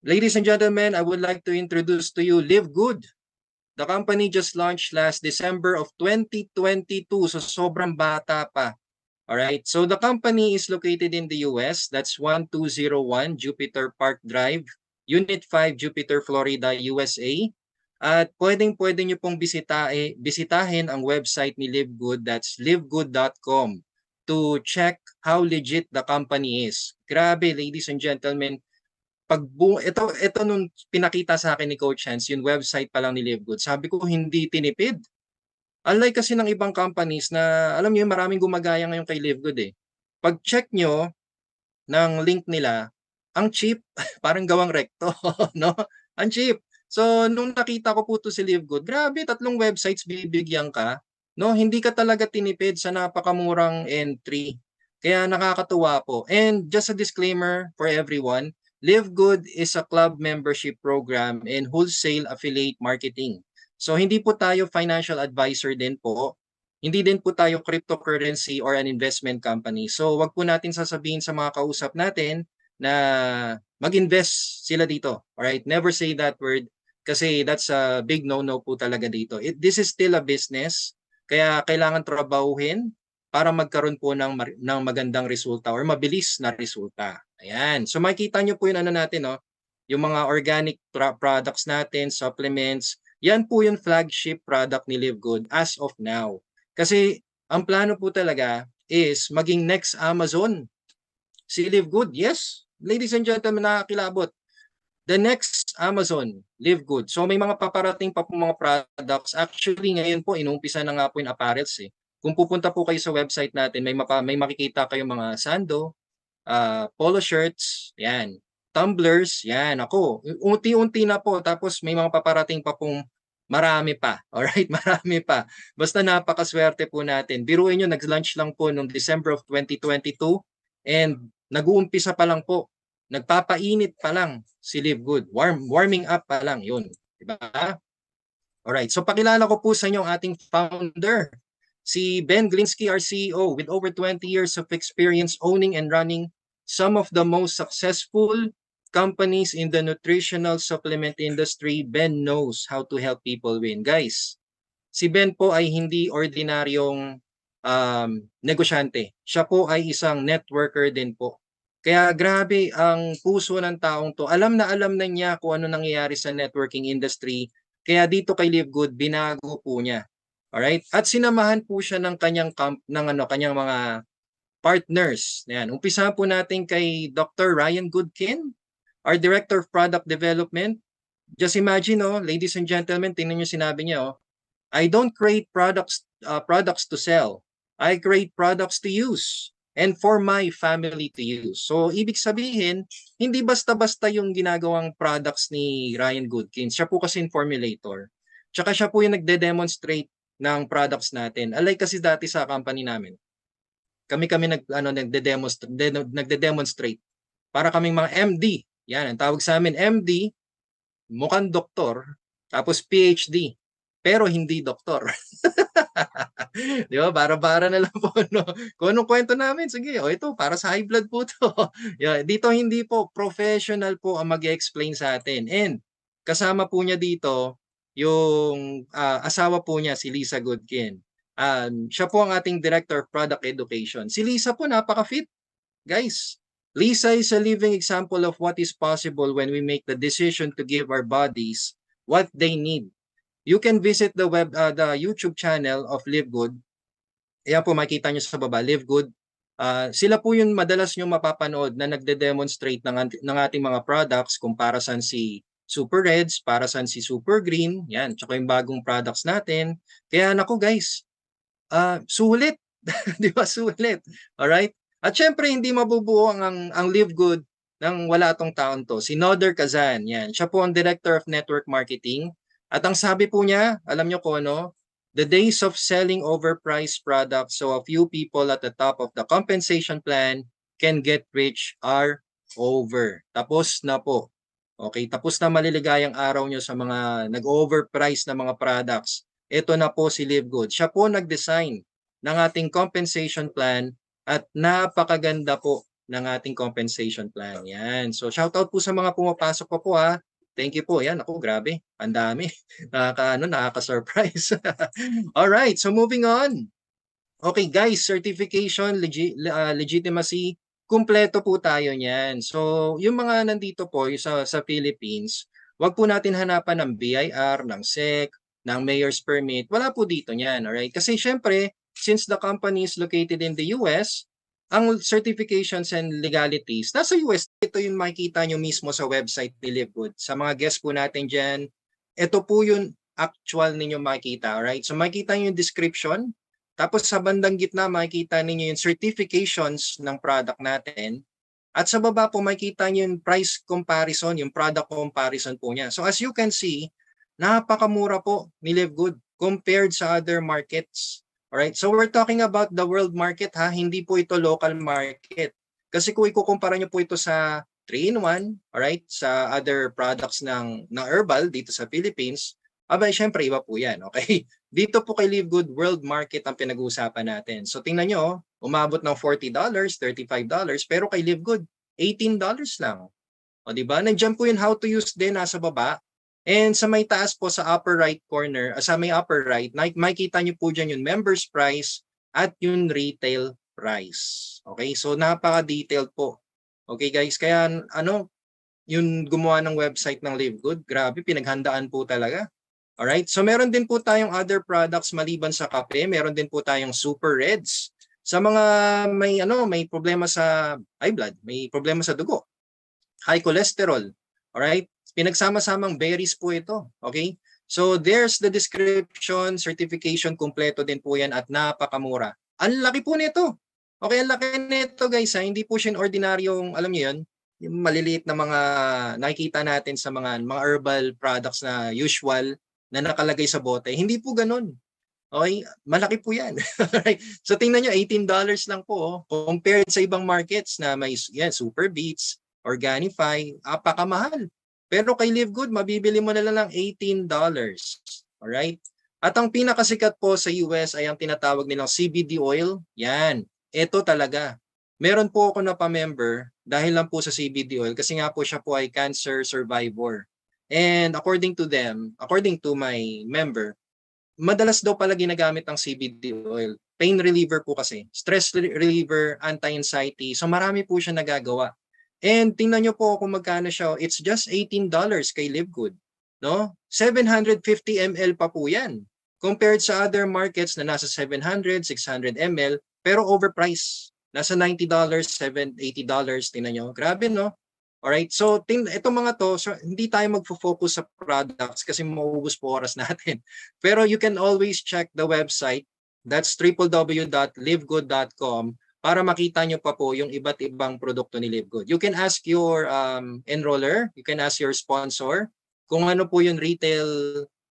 Ladies and gentlemen, I would like to introduce to you Live Good. The company just launched last December of 2022, so sobrang bata pa. Alright, so the company is located in the US. That's 1201 Jupiter Park Drive, Unit 5, Jupiter, Florida, USA. At pwedeng-pwede nyo pong bisitahin ang website ni Live Good. That's livegood.com to check how legit the company is. Grabe, ladies and gentlemen, ito nung pinakita sa akin ni Coach Hans, yung website pa lang ni Live Good. Sabi ko, hindi tinipid. Unlike kasi ng ibang companies na, alam niyo, maraming gumagaya ngayon kay Live Good eh. Pag check nyo ng link nila, ang cheap, parang gawang recto, no? Ang cheap. So, nung nakita ko po to si Live Good, grabe, 3 websites bibigyan ka, no? Hindi ka talaga tinipid sa napakamurang entry. Kaya nakakatuwa po. And just a disclaimer for everyone, Live Good is a club membership program and wholesale affiliate marketing. So hindi po tayo financial advisor din po. Hindi din po tayo cryptocurrency or an investment company. So wag po natin sasabihin sa mga kausap natin na mag-invest sila dito. Alright? Never say that word kasi that's a big no-no po talaga dito. This is still a business. Kaya kailangan trabahuhin para magkaroon po ng magandang resulta or mabilis na resulta. Ayan. So makikita nyo po yung ano natin, no? Yung mga organic products natin, supplements, yan po yung flagship product ni Live Good as of now. Kasi ang plano po talaga is maging next Amazon. Si Live Good, yes. Ladies and gentlemen, nakakilabot. The next Amazon, Live Good. So may mga paparating pa po mga products. Actually, ngayon po, inumpisa na nga po yung apparels eh. Kung pupunta po kayo sa website natin, may makikita kayong mga sando, polo shirts, yan. Tumblers, yan. Ako, unti-unti na po. Tapos may mga paparating pa pong marami pa. Alright, marami pa. Basta napakaswerte po natin. Biruin nyo, nag-launch lang po noong December of 2022 and nag-uumpisa pa lang po. Nagpapainit pa lang si Live Good. Warming up pa lang yun. Diba? Alright, so pakilala ko po sa inyo ang ating founder, si Ben Glinsky, our CEO, with over 20 years of experience owning and running some of the most successful companies in the nutritional supplement industry. Ben knows how to help people win. Guys, si Ben po ay hindi ordinaryong negosyante. Siya po ay isang networker din po. Kaya grabe ang puso ng taong to. Alam na niya kung ano nangyayari sa networking industry. Kaya dito kay Live Good, binago po niya. Alright? At sinamahan po siya ng kanyang kanyang mga partners. Yan. Umpisa po natin kay Dr. Ryan Goodkin, our Director of Product Development. Just imagine, ladies and gentlemen, tingnan niyo sinabi niya, I don't create products to sell. I create products to use and for my family to use. So, ibig sabihin, hindi basta-basta yung ginagawang products ni Ryan Goodkin. Siya po kasi yung formulator. Tsaka siya po yung nagde-demonstrate ng products natin. Alay kasi dati sa company namin. Kami nagde-demonstrate. Para kaming mga MD. Yan, ang tawag sa amin MD, mukhang doktor, tapos PhD, pero hindi doktor. Di ba? Bara-bara na lang po. No? Kung anong kwento namin, sige, ito, para sa high blood po to. Yeah, dito hindi po, professional po ang mag-explain sa atin. And kasama po niya dito, yung asawa po niya, si Lisa Goodkin. Siya po ang ating Director of Product Education. Si Lisa po, napaka-fit. Guys, Lisa is a living example of what is possible when we make the decision to give our bodies what they need. You can visit the YouTube channel of Live Good. Ayan po, makikita nyo sa baba, Live Good. Sila po yung madalas nyo mapapanood na nagde-demonstrate ng ating mga products kung para saan si Super Reds, para saan si Super Green, yan, tsaka yung bagong products natin. Kaya nako guys, sulit, di ba sulit? Alright? At syempre, hindi mabubuo ang Live Good nang wala tong taon to. Si Noder Kazan, yan. Siya po ang Director of Network Marketing. At ang sabi po niya, alam nyo ko ano, the days of selling overpriced products so a few people at the top of the compensation plan can get rich are over. Tapos na po. Okay, tapos na maliligayang araw nyo sa mga nag-overprice na mga products. Ito na po si Live Good. Siya po nag-design ng ating compensation plan at napakaganda po ng ating compensation plan. Yan. So shoutout po sa mga pumapasok pa po ha. Thank you po. Yan, ako grabe. Ang dami. Nakaka-surprise. All right, so moving on. Okay guys, certification, legitimacy, kumpleto po tayo niyan. So, yung mga nandito po yung sa Philippines, wag po natin hanapan ng BIR, ng SEC, ng mayor's permit. Wala po dito niyan, alright? Kasi syempre, since the company is located in the US, ang certifications and legalities, nasa US, ito yung makikita nyo mismo sa website ni Livegood. Sa mga guests po natin dyan, ito po yung actual ninyo makikita, alright? So makikita nyo yung description, tapos sa bandang gitna makikita ninyo yung certifications ng product natin. At sa baba po makikita nyo yung price comparison, yung product comparison po niya. So as you can see, napakamura po ni Livegood compared sa other markets. Alright, so we're talking about the world market ha, hindi po ito local market. Kasi kung ikukumpara nyo po ito sa 3-in-1, alright, sa other products ng herbal dito sa Philippines, abay syempre iba po yan, okay? Dito po kay Livegood, world market ang pinag-uusapan natin. So tingnan nyo, umabot ng $40, $35, pero kay Livegood, $18 lang. O di ba? Nandiyan po yung how to use din nasa baba. And sa may taas po sa upper right corner, sa may upper right, makikita nyo po dyan yung members price at yung retail price. Okay? So napaka-detailed po. Okay guys, kaya ano, yung gumawa ng website ng Livegood, grabe, pinaghandaan po talaga. Alright, so meron din po tayong other products maliban sa kape, meron din po tayong Super Reds. Sa mga may problema sa high blood, may problema sa dugo, high cholesterol. Alright? Pinagsama-samang berries po ito. Okay? So there's the description, certification, kumpleto din po yan at napakamura. Ang laki po nito. Okay, ang laki nito guys ha. Hindi po siya ordinaryong, alam niyo yun, yung maliliit na mga nakikita natin sa mga herbal products na usual na nakalagay sa bote. Hindi po ganun. Okay, malaki po yan. So tingnan nyo, $18 lang po compared sa ibang markets na may yan, Super Beets, Organifi, apakamahal. Pero kay Livegood, mabibili mo na lang ng $18. Alright? At ang pinakasikat po sa US ay ang tinatawag nilang CBD oil. Yan. Ito talaga. Meron po ako na pa-member dahil lang po sa CBD oil kasi nga po siya po ay cancer survivor. And according to them, according to my member, madalas daw pala ginagamit ang CBD oil. Pain reliever po kasi. Stress reliever, anti-anxiety. So marami po siya nagagawa. And tingnan nyo po kung magkano siya. It's just $18 kay Livegood. No? 750 ml pa po yan. Compared sa other markets na nasa 700, 600 ml, pero overpriced. Nasa $90, $80. Tingnan nyo. Grabe, no? Alright, so itong mga to, so, hindi tayo magfo-focus sa products kasi mauubos po oras natin. Pero you can always check the website. That's www.livegood.com para makita nyo pa po yung iba't ibang produkto ni Livegood. You can ask your enroller, you can ask your sponsor kung ano po yung retail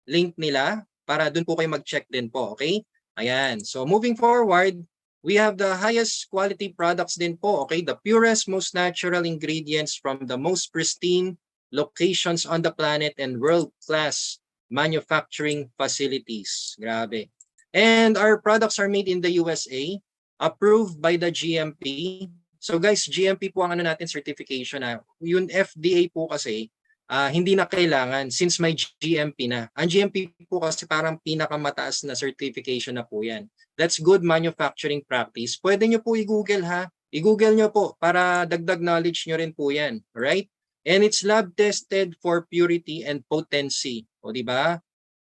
link nila para dun po kayo mag-check din po, okay? Ayan, so moving forward, we have the highest quality products din po, okay? The purest, most natural ingredients from the most pristine locations on the planet and world-class manufacturing facilities. Grabe. And our products are made in the USA, approved by the GMP. So guys, GMP po ang ano natin certification na. Yung FDA po kasi, hindi na kailangan since may GMP na. Ang GMP po kasi parang pinakamataas na certification na po yan. That's good manufacturing practice. Pwede nyo po i-google ha. I-google nyo po para dagdag knowledge nyo rin po yan. Right? And it's lab tested for purity and potency. O di ba?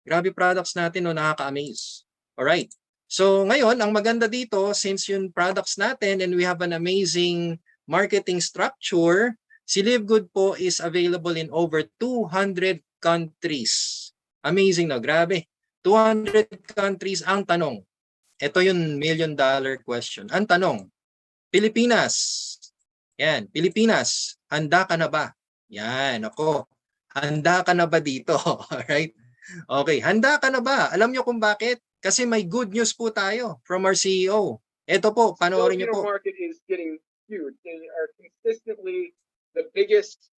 Grabe products natin, no, nakaka-amaze. Alright. So ngayon, ang maganda dito, since yung products natin and we have an amazing marketing structure, si Livegood po is available in over 200 countries. Amazing, no? Grabe. 200 countries ang tanong. Ito yung $1 million question. Ang tanong, Pilipinas. Yan, Pilipinas, handa ka na ba? Yan, ako. Handa ka na ba dito? Alright? Okay, handa ka na ba? Alam nyo kung bakit? Kasi may good news po tayo from our CEO. Ito po, panoorin nyo po. The market is getting huge. They are consistently the biggest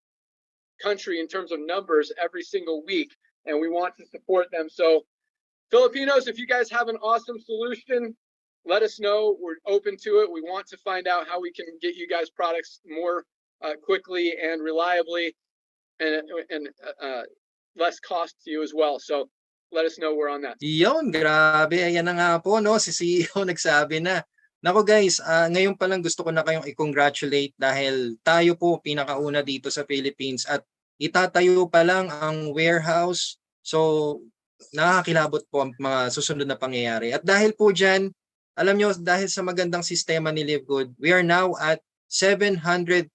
country in terms of numbers every single week, and we want to support them. So Filipinos, if you guys have an awesome solution, let us know. We're open to it. We want to find out how we can get you guys products more quickly and reliably, and less cost to you as well. So let us know we're on that. Yun, grabe. Ayan na nga po, no? Si CEO nagsabi na. Nako guys, ngayon pa lang gusto ko na kayong i-congratulate dahil tayo po pinakauna dito sa Philippines at itatayo pa lang ang warehouse. So, nakakilabot po ang mga susunod na pangyayari. At dahil po dyan, alam nyo, dahil sa magandang sistema ni Live Good, we are now at 700,000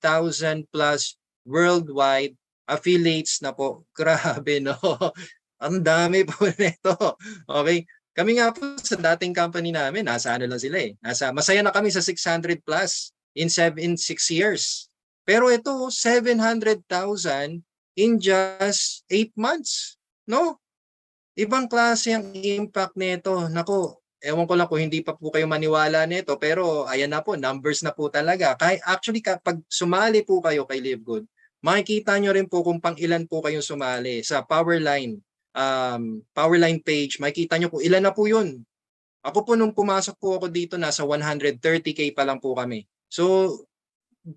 plus worldwide affiliates na po. Grabe, no? Ang dami po nito. Okay? Kami nga po sa dating company namin, nasa ano lang sila eh. Masaya na kami sa 600 plus in 6 years. Pero ito, 700,000 in just 8 months. No? Ibang klase ang impact nito. Nako, ewan ko lang kung hindi pa po kayo maniwala nito, pero ayan na po, numbers na po talaga. Actually, kapag sumali po kayo kay Live Good, makikita nyo rin po kung pang ilan po kayong sumali sa Powerline page. Makikita nyo po ilan na po yun. Ako po nung pumasok po ako dito, nasa 130K pa lang po kami. So,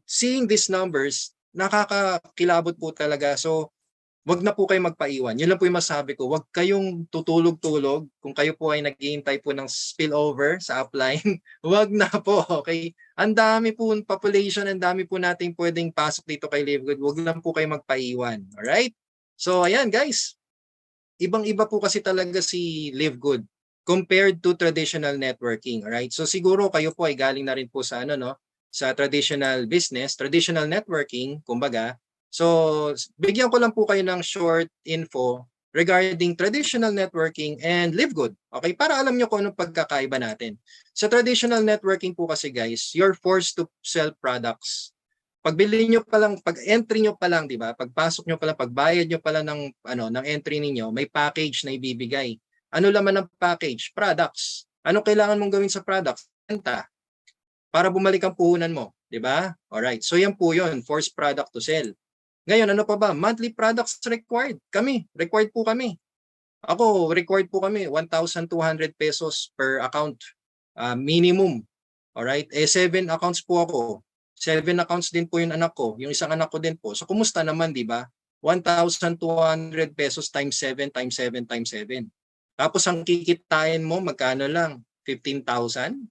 seeing these numbers, nakakakilabot po talaga. So, wag na po kayo magpaiwan. Yun lang po yung masabi ko. Wag kayong tutulog-tulog. Kung kayo po ay naghihintay po ng spillover sa upline, wag na po, okay? Ang dami po population, ang dami po nating pwedeng pasok dito kay Live Good. Wag lang po kayo magpaiwan. Alright? So, ayan guys. Ibang-iba po kasi talaga si Live Good compared to traditional networking. Alright? So, siguro kayo po ay galing na rin po sa sa traditional business, traditional networking, kumbaga. So, bigyan ko lang po kayo ng short info regarding traditional networking and Live Good. Okay? Para alam nyo kung anong pagkakaiba natin. Sa traditional networking po kasi guys, you're forced to sell products. Pagbili nyo pa lang, pag-entry nyo pa lang, di ba? Pagpasok nyo pa lang, pagbayad nyo pa lang ng entry ninyo, may package na ibibigay. Ano laman ng package? Products. Ano kailangan mong gawin sa products? Benta. Para bumalik ang puhunan mo. Di ba? Alright. So, yan po yun. Forced product to sell. Ngayon, ano pa ba? Monthly products required. Required po kami. Ako, required po kami. 1,200 pesos per account. Minimum. Alright? 7 accounts po ako. 7 accounts din po yung anak ko. Yung isang anak ko din po. So, kumusta naman, di ba? 1,200 pesos times 7 times 7 times 7. Tapos, ang kikitain mo, magkano lang? 15,000?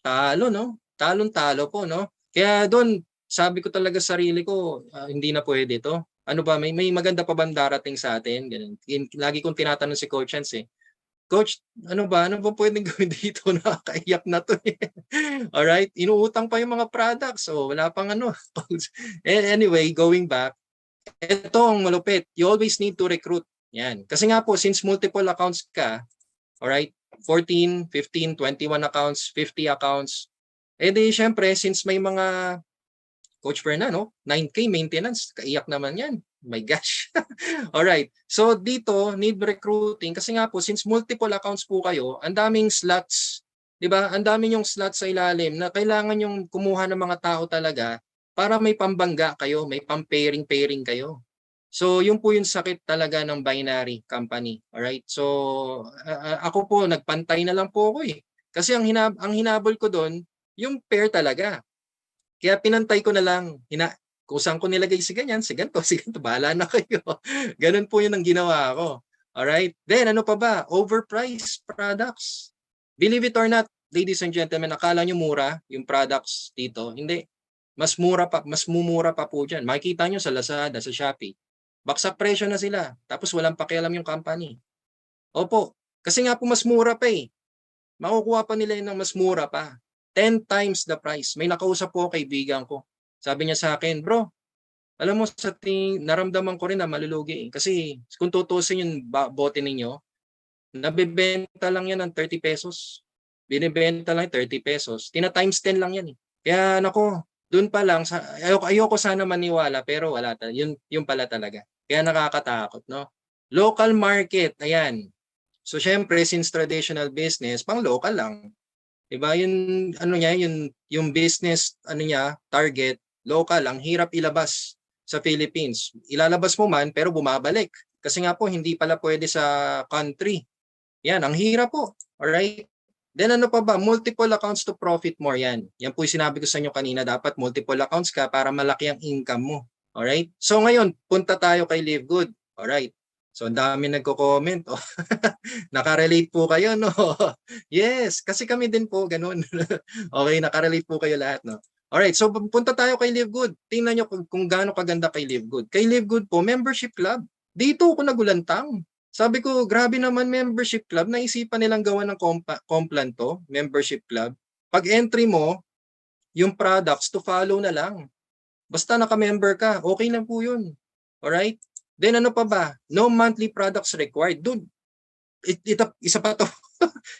Talo, no? Talon-talo po, no? Kaya doon, sabi ko talaga sa sarili ko, hindi na pwede to. Ano ba, may maganda pa ba darating sa atin? Ganun. Lagi kong tinatanong si Coach Chance eh. Coach, ano ba pwedeng gawin dito? Nakakaiyak na to eh. Alright, inuutang pa yung mga products. So, wala pang ano. Anyway, going back, ito ang malupit. You always need to recruit. Yan. Kasi nga po, since multiple accounts ka, alright, 14, 15, 21 accounts, 50 accounts, di syempre, since may mga Coach Fernando, 9K maintenance, kaiyak naman yan. My gosh. Alright. So dito, need recruiting kasi nga po, since multiple accounts po kayo, ang daming slots, di ba? Ang daming yung slots sa ilalim na kailangan yung kumuha ng mga tao talaga para may pambangga kayo, may pang-pairing kayo. So yun po yung sakit talaga ng binary company. Alright. So ako po, nagpantay na lang po ako eh. Kasi ang hinabol ko doon, yung pair talaga. Kaya pinantay ko na lang, kung saan ko nilagay si ganito, bahala na kayo. Ganun po yun ang ginawa ko. Alright? Then, ano pa ba? Overpriced products. Believe it or not, ladies and gentlemen, akala nyo mura yung products dito. Hindi. Mas mumura pa po dyan. Makikita nyo sa Lazada, sa Shopee. Baksak presyo na sila. Tapos walang pakialam yung company. Opo. Kasi nga po mas mura pa eh. Makukuha pa nila yun ng mas mura pa. 10 times the price. May nakausap po kaibigan ko. Sabi niya sa akin, bro, alam mo naramdaman ko rin na malulugi. Kasi kung tutusin yung bote ninyo, nabibenta lang yan ng 30 pesos. Binibenta lang 30 pesos. Tina-times 10 lang yan eh. Kaya nako, doon pa lang, ayoko sana maniwala, pero wala talaga. Yun pala talaga. Kaya nakakatakot, no? Local market, ayan. So syempre, since traditional business, pang local lang. Diba yung yung business target local, ang hirap ilabas sa Philippines. Ilalabas mo man pero bumabalik kasi nga po hindi pala pwede sa country. Yan, ang hirap po. All right? Then ano pa ba? Multiple accounts to profit more yan. Yan po yung sinabi ko sa inyo kanina. Dapat multiple accounts ka para malaki ang income mo. Alright? So ngayon, punta tayo kay Live Good. Alright? So ang dami nagko-comment. Oh. Nakarelate po kayo, no? Yes, kasi kami din po, ganun. Okay, nakarelate po kayo lahat, no? Alright, so punta tayo kay Live Good. Tingnan nyo kung gaano kaganda kay Live Good. Kay Live Good po, membership club. Dito ako nagulantang. Sabi ko, grabe naman membership club. Naisipan nilang gawa ng Complan to, membership club. Pag entry mo, yung products to follow na lang. Basta naka-member ka, okay lang po yun. Alright? Then ano pa ba? No monthly products required. Dude, isa pa to.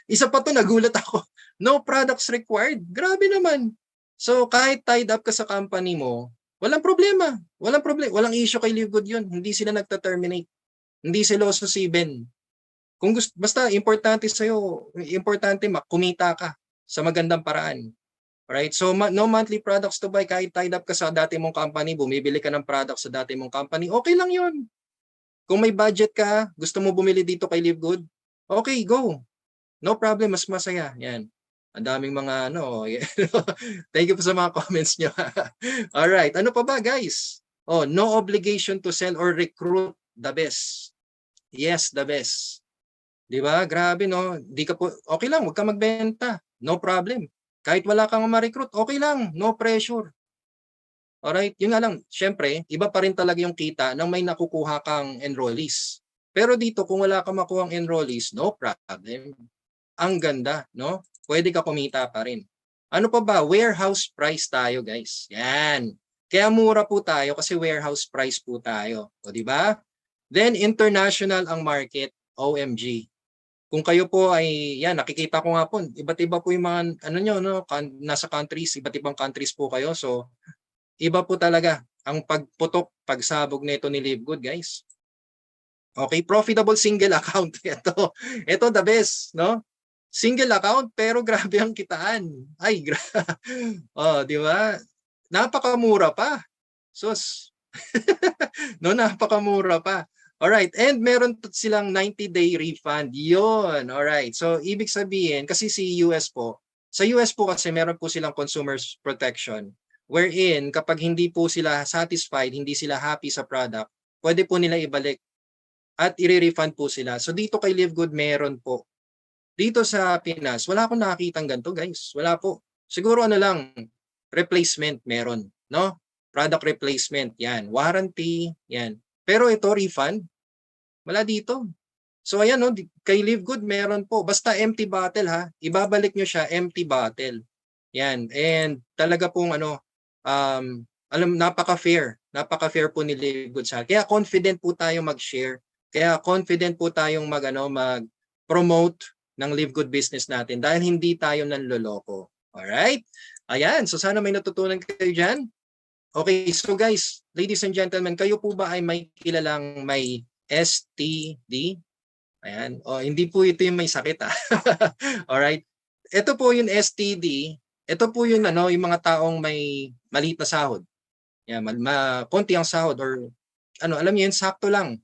Isa pa to, nagulat ako. No products required. Grabe naman. So kahit tied up ka sa company mo, walang problema. Walang problema. Walang issue kay Live Good yun. Hindi sila nagta-terminate. Hindi sila susiben. Kung gusto, basta importante sa'yo, importante kumita ka sa magandang paraan. Alright? So no monthly products to buy. Kahit tied up ka sa dati mong company, bumibili ka ng products sa dati mong company, okay lang yun. Kung may budget ka, gusto mo bumili dito kay Live Good, okay, go. No problem, mas masaya. Yan. Ang daming mga ano. Thank you po sa mga comments nyo. Alright, ano pa ba guys? Oh, no obligation to sell or recruit the best. Yes, the best. Di ba? Grabe, no? Di ka po, okay lang, huwag ka magbenta. No problem. Kahit wala kang ma-recruit, okay lang. No pressure. Alright, yun nga lang. Siyempre, iba pa rin talaga yung kita nang may nakukuha kang enrollees. Pero dito, kung wala kang makuha ang enrollees, no problem. Ang ganda, no? Pwede ka kumita pa rin. Ano pa ba? Warehouse price tayo, guys. Yan. Kaya mura po tayo kasi warehouse price po tayo. O, di ba? Then, international ang market, OMG. Kung kayo po ay, yan, nakikita ko nga po, iba't iba po yung mga, ano nyo, no, nasa countries, iba't ibang countries po kayo. So, iba po talaga ang pagputok, pagsabog nito ni Live Good, guys. Okay, profitable single account. Ito the best, no? Single account, pero grabe ang kitaan. Ay, oh, di ba? Napakamura pa. Sus. No, napakamura pa. Alright, and meron silang 90-day refund. Yun, alright. So, ibig sabihin, kasi sa US po kasi meron po silang consumers protection, wherein kapag hindi po sila satisfied, hindi sila happy sa product, pwede po nila ibalik at i-refund po sila. So, dito kay Live Good, meron po. Dito sa Pinas, wala akong nakakitang ganito, guys. Wala po. Siguro ano lang, replacement meron, no? Product replacement, yan. Warranty, yan. Pero ito, refund, wala dito. So ayan, no, kay Live Good meron po. Basta empty bottle ha, ibabalik nyo siya empty bottle. Yan, and talaga pong ano, napaka-fair. Napaka-fair po ni Live Good sa. Kaya confident po tayo mag-share. Kaya confident po tayong mag-promote ng Live Good business natin dahil hindi tayo nanloloko. Alright? Ayan, so sana may natutunan kayo dyan. Okay, so guys, ladies and gentlemen, kayo po ba ay may kilalang may STD? Ayan, hindi po ito yung may sakit ha. Alright, ito po yung STD, ito po yung, yung mga taong may maliit na sahod. Yan, konti ang sahod or alam niyo yun, sakto lang.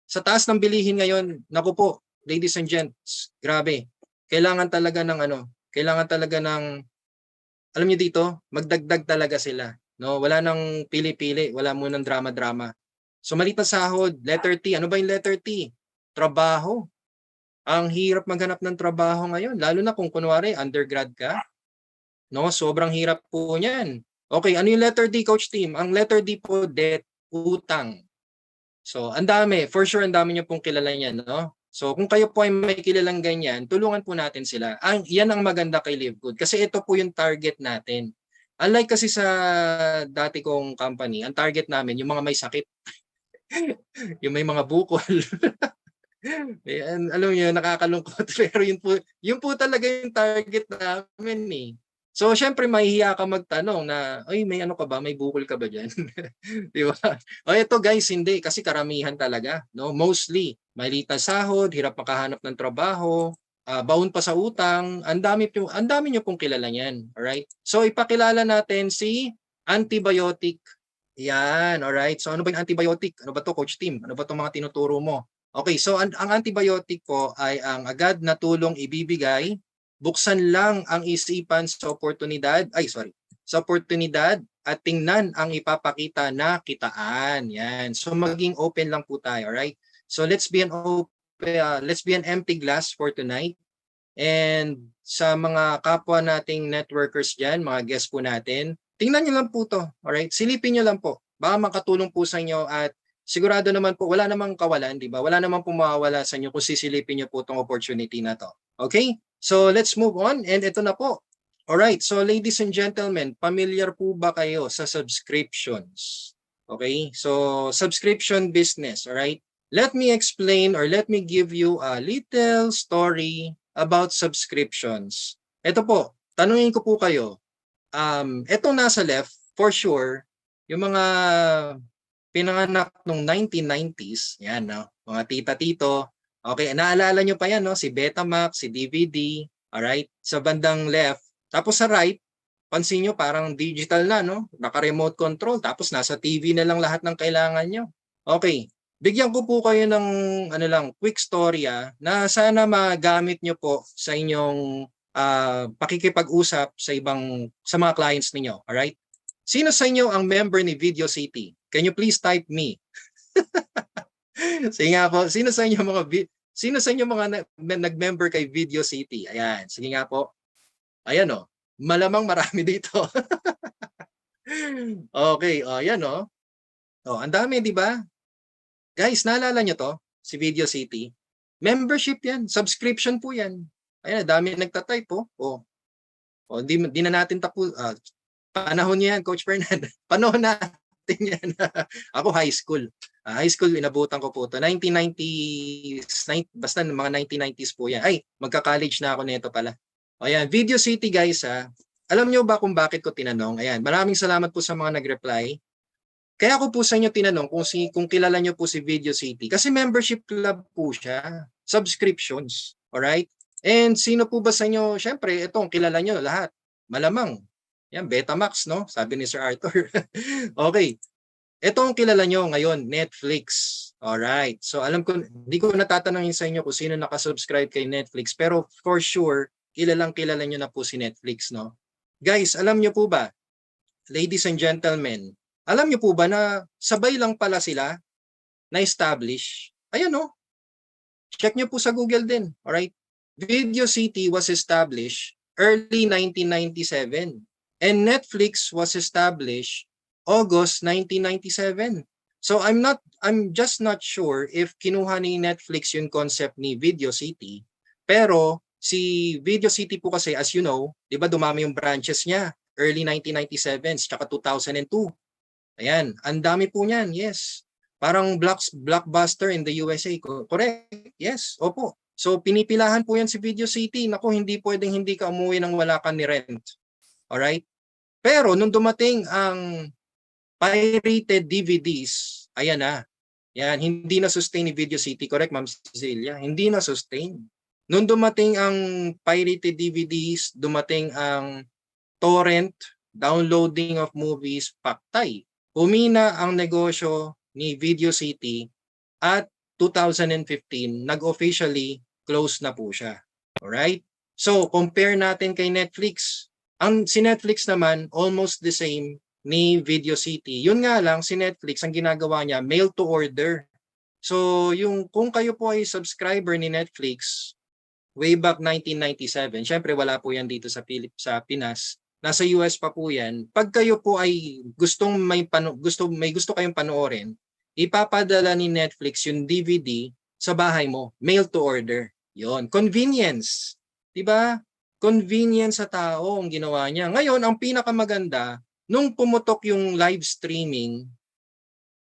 Sa taas ng bilihin ngayon, naku po, ladies and gents, grabe. Kailangan talaga ng alam niyo dito, magdagdag talaga sila. No, wala nang pili-pili, wala mo nang drama-drama. So maliit na sahod, letter T. Ano ba yung letter T? Trabaho. Ang hirap maghanap ng trabaho ngayon, lalo na kung kunwari undergrad ka. No, sobrang hirap po niyan. Okay, ano yung letter D, Coach Team? Ang letter D po, debt, utang. So, ang dami. For sure, ang dami niyo pong kilala niyan, no? So, kung kayo po ay may kilalang ganyan, tulungan po natin sila. Yan ang maganda kay Live Good. Kasi ito po yung target natin. Unlike kasi sa dati kong company, ang target namin, yung mga may sakit. Yung may mga bukol. Alam niyo, nakakalungkot. Pero yun po talaga yung target namin eh. So, syempre, mahihiya ka magtanong na, ay, may ano ka ba? May bukol ka ba dyan? Di ba? O, ito guys, hindi. Kasi karamihan talaga. No? Mostly, maliit na sahod, hirap makahanap ng trabaho, baon pa sa utang, ang dami niyo pong kilala niyan. Alright? So, ipakilala natin si antibiotic. Yan, alright? So, ano ba yung antibiotic? Ano ba to, Coach Tim? Ano ba itong mga tinuturo mo? Okay, so ang antibiotic po ay ang agad na tulong ibibigay buksan lang ang isipan sa oportunidad, sa oportunidad at tingnan ang ipapakita na kitaan. Yan. So maging open lang po tayo, alright? So let's be an empty glass for tonight. And sa mga kapwa nating networkers dyan, mga guests po natin, tingnan nyo lang po to. Alright? Silipin nyo lang po. Baka makatulong po sa inyo at sigurado naman po, wala namang kawalan, di ba? Wala namang pumawala sa inyo kung sisilipin nyo po itong opportunity na to. Okay? So let's move on. And ito na po. Alright, so ladies and gentlemen, familiar po ba kayo sa subscriptions? Okay? So subscription business, alright? Let me explain or let me give you a little story about subscriptions. Ito po, tanungin ko po kayo. Etong nasa left, for sure, yung mga pinanganak nung 1990s, yan, no? Mga tita-tito. Okay, naalala nyo pa yan, no? Si Betamax, si DVD, alright? Sa bandang left. Tapos sa right, pansin nyo parang digital na, no? Naka-remote control. Tapos nasa TV na lang lahat ng kailangan nyo. Okay, bigyan ko po kayo ng quick story na sana magamit nyo po sa inyong pakikipag-usap sa mga clients niyo, alright? Sino sa inyo ang member ni Video City? Can you please type me? Sige nga po, sino sa inyo mga nag-member kay Video City? Ayan, sige nga po. Ayan oh, malamang marami dito. Okay, ayan oh. Oh, ang dami, di ba? Guys, naalala nyo to? Si Video City? Membership yan. Subscription po yan. Ayan, dami nagtatype po. Oh, di na natin panahon niya yan, Coach Fernand. Panahon natin yan. Ako high school. High school, inabutan ko po to. 1990s, basta mga 1990s po yan. Ay, magka-college na ako nito pala. Ayan, Video City guys Alam nyo ba kung bakit ko tinanong? Ayan, maraming salamat po sa mga nag-reply. Kaya ako po sa inyo tinanong kung kilala nyo po si Video City. Kasi membership club po siya. Subscriptions. Alright? And sino po ba sa inyo? Siyempre, itong kilala nyo lahat. Malamang. Yan, Betamax, no? Sabi ni Sir Arthur. Okay. Itong kilala nyo ngayon, Netflix. Alright. So alam ko, hindi ko natatanungin sa inyo kung sino nakasubscribe kay Netflix. Pero for sure, kilala nyo na po si Netflix, no? Guys, alam nyo po ba? Ladies and gentlemen, alam niyo po ba na sabay lang pala sila na-establish? Ayan o. Check niyo po sa Google din. Alright? Video City was established early 1997 and Netflix was established August 1997. So I'm just not sure if kinuha ni Netflix yung concept ni Video City. Pero si Video City po kasi, as you know, di ba dumami yung branches niya early 1997 tsaka 2002. Ayan, ang dami po niyan, yes. Parang blockbuster in the USA. Correct, yes, opo. So pinipilahan po yan si Video City. Naku, hindi pwedeng hindi ka umuwi nang wala ka ni rent. Alright? Pero nung dumating ang pirated DVDs, ayan na. Yan, hindi na sustain ni Video City. Correct, Ma'am Cecilia? Hindi na sustain. Nung dumating ang pirated DVDs, dumating ang torrent, downloading of movies, paktay. Humina ang negosyo ni Video City at 2015, nag-officially close na po siya. Alright? So, compare natin kay Netflix. Si Netflix naman, almost the same ni Video City. Yun nga lang, si Netflix, ang ginagawa niya, mail to order. So, kung kayo po ay subscriber ni Netflix, way back 1997, syempre wala po yan dito sa Pinas, nasa US pa po yan. Pag kayo po ay may gusto kayong panoorin, ipapadala ni Netflix yung DVD sa bahay mo, mail to order. Yon, convenience. 'Di ba? Convenience sa tao ang ginawa niya. Ngayon, ang pinakamaganda, nung pumutok yung live streaming,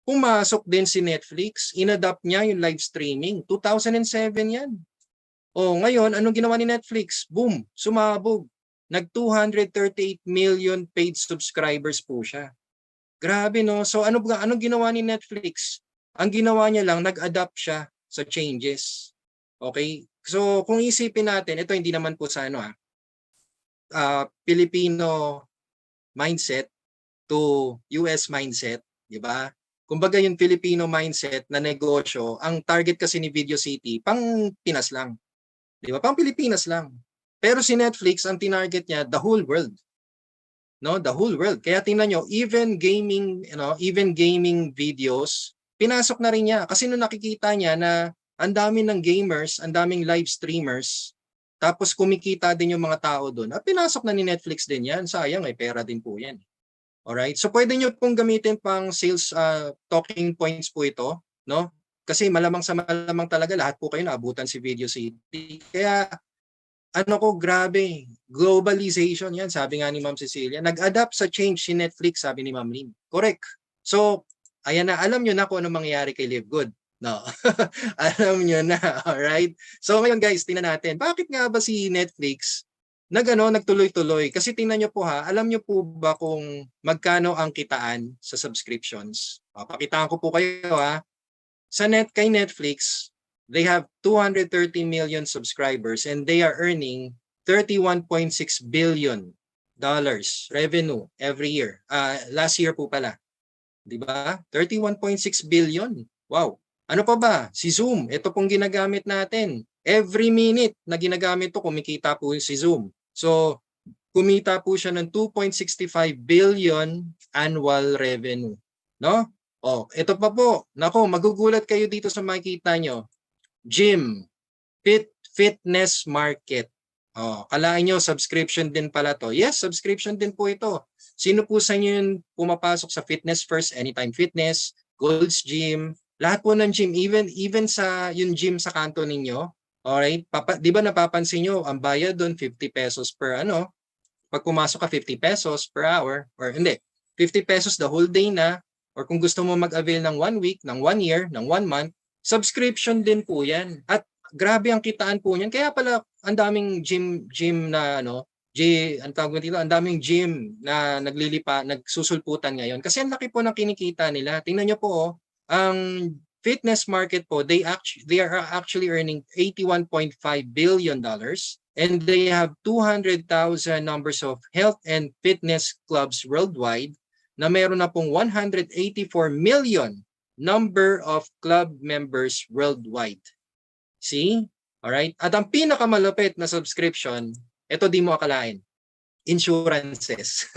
pumasok din si Netflix, inadapt niya yung live streaming. 2007 yan. Ngayon, anong ginawa ni Netflix? Boom, sumabog. Nag-238 million paid subscribers po siya. Grabe no? So anong ginawa ni Netflix? Ang ginawa niya lang, nag-adapt siya sa changes. Okay? So kung isipin natin, ito hindi naman po sa Filipino mindset to US mindset, di ba? Kumbaga yung Filipino mindset na negosyo, ang target kasi ni Video City, pang Pinas lang. Di ba? Pang Pilipinas lang. Pero si Netflix, ang tinarget niya, the whole world. No, the whole world. Kaya tingnan nyo, even gaming, even gaming videos, pinasok na rin niya. Kasi nung nakikita niya na ang dami ng gamers, ang daming live streamers, tapos kumikita din yung mga tao doon, pinasok na ni Netflix din yan. Sayang, pera din po yan. Alright? So pwede nyo pong gamitin pang sales talking points po ito, no? Kasi malamang sa malamang talaga lahat po kayo naabutan si Video City. Kaya grabe, globalization yan, sabi nga ni Ma'am Cecilia. Nag-adapt sa change si Netflix, sabi ni Ma'am Lynn. Correct. So, ayan na, alam nyo na kung ano mangyayari kay Live Good. No. Alam nyo na, alright? So ngayon guys, tingnan natin, bakit nga ba si Netflix nagtuloy-tuloy? Kasi tingnan nyo po ha, alam nyo po ba kung magkano ang kitaan sa subscriptions? Pakitaan ko po kayo ha. Kay Netflix, they have 230 million subscribers and they are earning $31.6 billion revenue every year. Last year po pala. 'Di ba? 31.6 billion. Wow. Ano pa ba? Si Zoom, ito pong ginagamit natin. Every minute na ginagamit to, kumikita po si Zoom. So, kumita po siya ng 2.65 billion annual revenue. No? Ito pa po. Nako, magugulat kayo dito sa makikita nyo. Gym, fitness market. Kalain nyo, subscription din pala to. Yes, subscription din po ito. Sino po sa inyo yung pumapasok sa Fitness First, Anytime Fitness, Gold's Gym, lahat po ng gym, even sa yung gym sa kanto ninyo, alright, di ba napapansin nyo, ang bayad doon 50 pesos per pag pumasok ka 50 pesos per hour, or hindi, 50 pesos the whole day na, or kung gusto mo mag-avail ng 1 week, ng 1 year, ng 1 month, subscription din po yan. At grabe ang kitaan po niyan. Kaya pala ang daming gym na ang tawag dito, ang daming gym na nagsusulputan ngayon. Kasi ang laki po ng kinikita nila. Tingnan niyo po, ang fitness market po, they are actually earning $81.5 billion and they have 200,000 numbers of health and fitness clubs worldwide na meron na pong 184 million number of club members worldwide. See? Alright? At ang pinakamalupit na subscription, ito di mo akalain, insurances.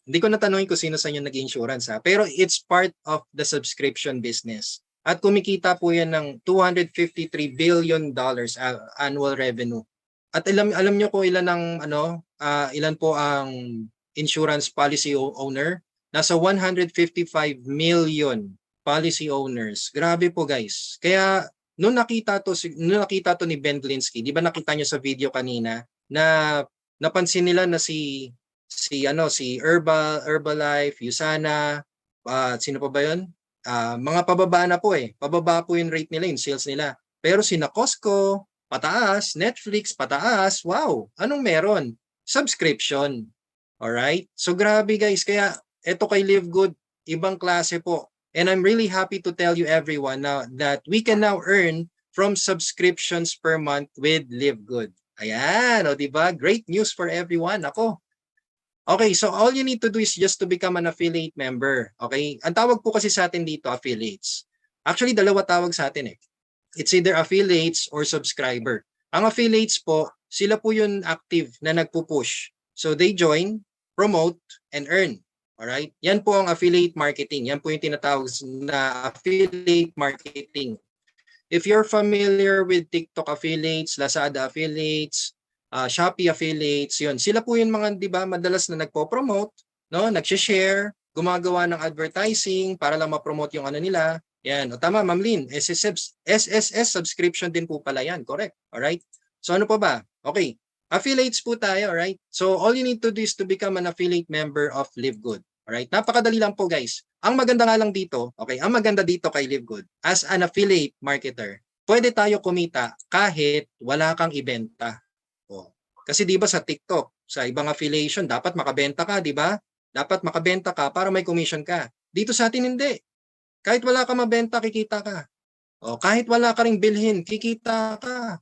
Hindi ko natanongin kung sino sa inyo nag-insurance pero it's part of the subscription business. At kumikita po yan ng $253 billion annual revenue. At alam nyo kung ilan po ang insurance policy owner? Nasa 155 million policy owners. Grabe po guys. Kaya nung nakita to ni Ben Glinsky, di ba nakita nyo sa video kanina na napansin nila na si Herbalife, Usana, sino pa ba 'yon? Mga pababa na po Pababa po yung rate nila, yung sales nila. Pero sina Costco, pataas, Netflix, pataas. Wow, anong meron? Subscription. Alright? So grabe guys, kaya eto kay Live Good, ibang klase po. And I'm really happy to tell you everyone now that we can now earn from subscriptions per month with Live Good. Ayan, di ba? Great news for everyone. Ako. Okay, so all you need to do is just to become an affiliate member. Okay? Ang tawag po kasi sa atin dito, affiliates. Actually, dalawa tawag sa atin It's either affiliates or subscriber. Ang affiliates po, sila po yung active na nagpo-push. So they join, promote, and earn. Alright? Yan po ang affiliate marketing. Yan po yung tinatawag na affiliate marketing. If you're familiar with TikTok affiliates, Lazada affiliates, Shopee affiliates, yun. Sila po yung mga, di ba, madalas na nagpo-promote, nag-share, gumagawa ng advertising para lang ma-promote yung nila. Yan. O tama, Ma'am Lynn, SSS subscription din po pala yan. Correct. Alright? So ano pa ba? Okay. Affiliates po tayo, alright? So all you need to do is to become an affiliate member of Live Good. Alright? Napakadali lang po guys. Ang maganda nga lang dito, okay, ang maganda dito kay Live Good, as an affiliate marketer, pwede tayo kumita kahit wala kang ibenta. Kasi di ba sa TikTok, sa ibang affiliation, dapat makabenta ka, di ba? Dapat makabenta ka para may commission ka. Dito sa atin hindi. Kahit wala ka mabenta, kikita ka. Kahit wala ka ring bilhin, kikita ka.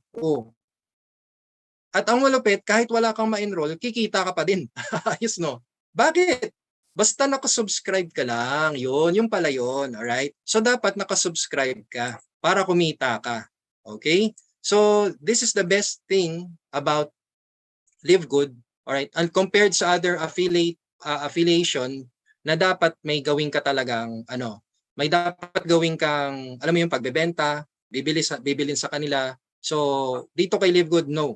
At ang malupit, kahit wala kang ma-enroll, kikita ka pa din. Ayos, no? Bakit? Basta nakasubscribe ka lang. Yung pala yun. Alright? So, dapat nakasubscribe ka para kumita ka. Okay? So this is the best thing about Live Good, all right? And compared sa other affiliation na dapat may gawin ka talagang may dapat gawin kang alam mo yung pagbebenta, bibilin sa kanila. So dito kay Live Good, no.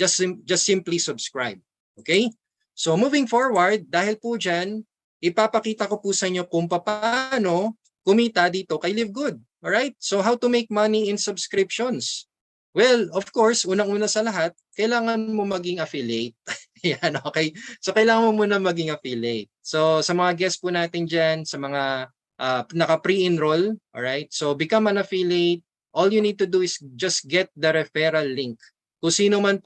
Just simply subscribe. Okay? So moving forward, dahil po diyan, ipapakita ko po sa inyo kung paano kumita dito kay Live Good. Alright? So how to make money in subscriptions? Well, of course, unang-una sa lahat, kailangan mo maging affiliate. Yan, okay? So kailangan mo muna maging affiliate. So sa mga guests po natin dyan, sa mga naka-pre-enroll, alright? So become an affiliate. All you need to do is just get the referral link. Kung sino man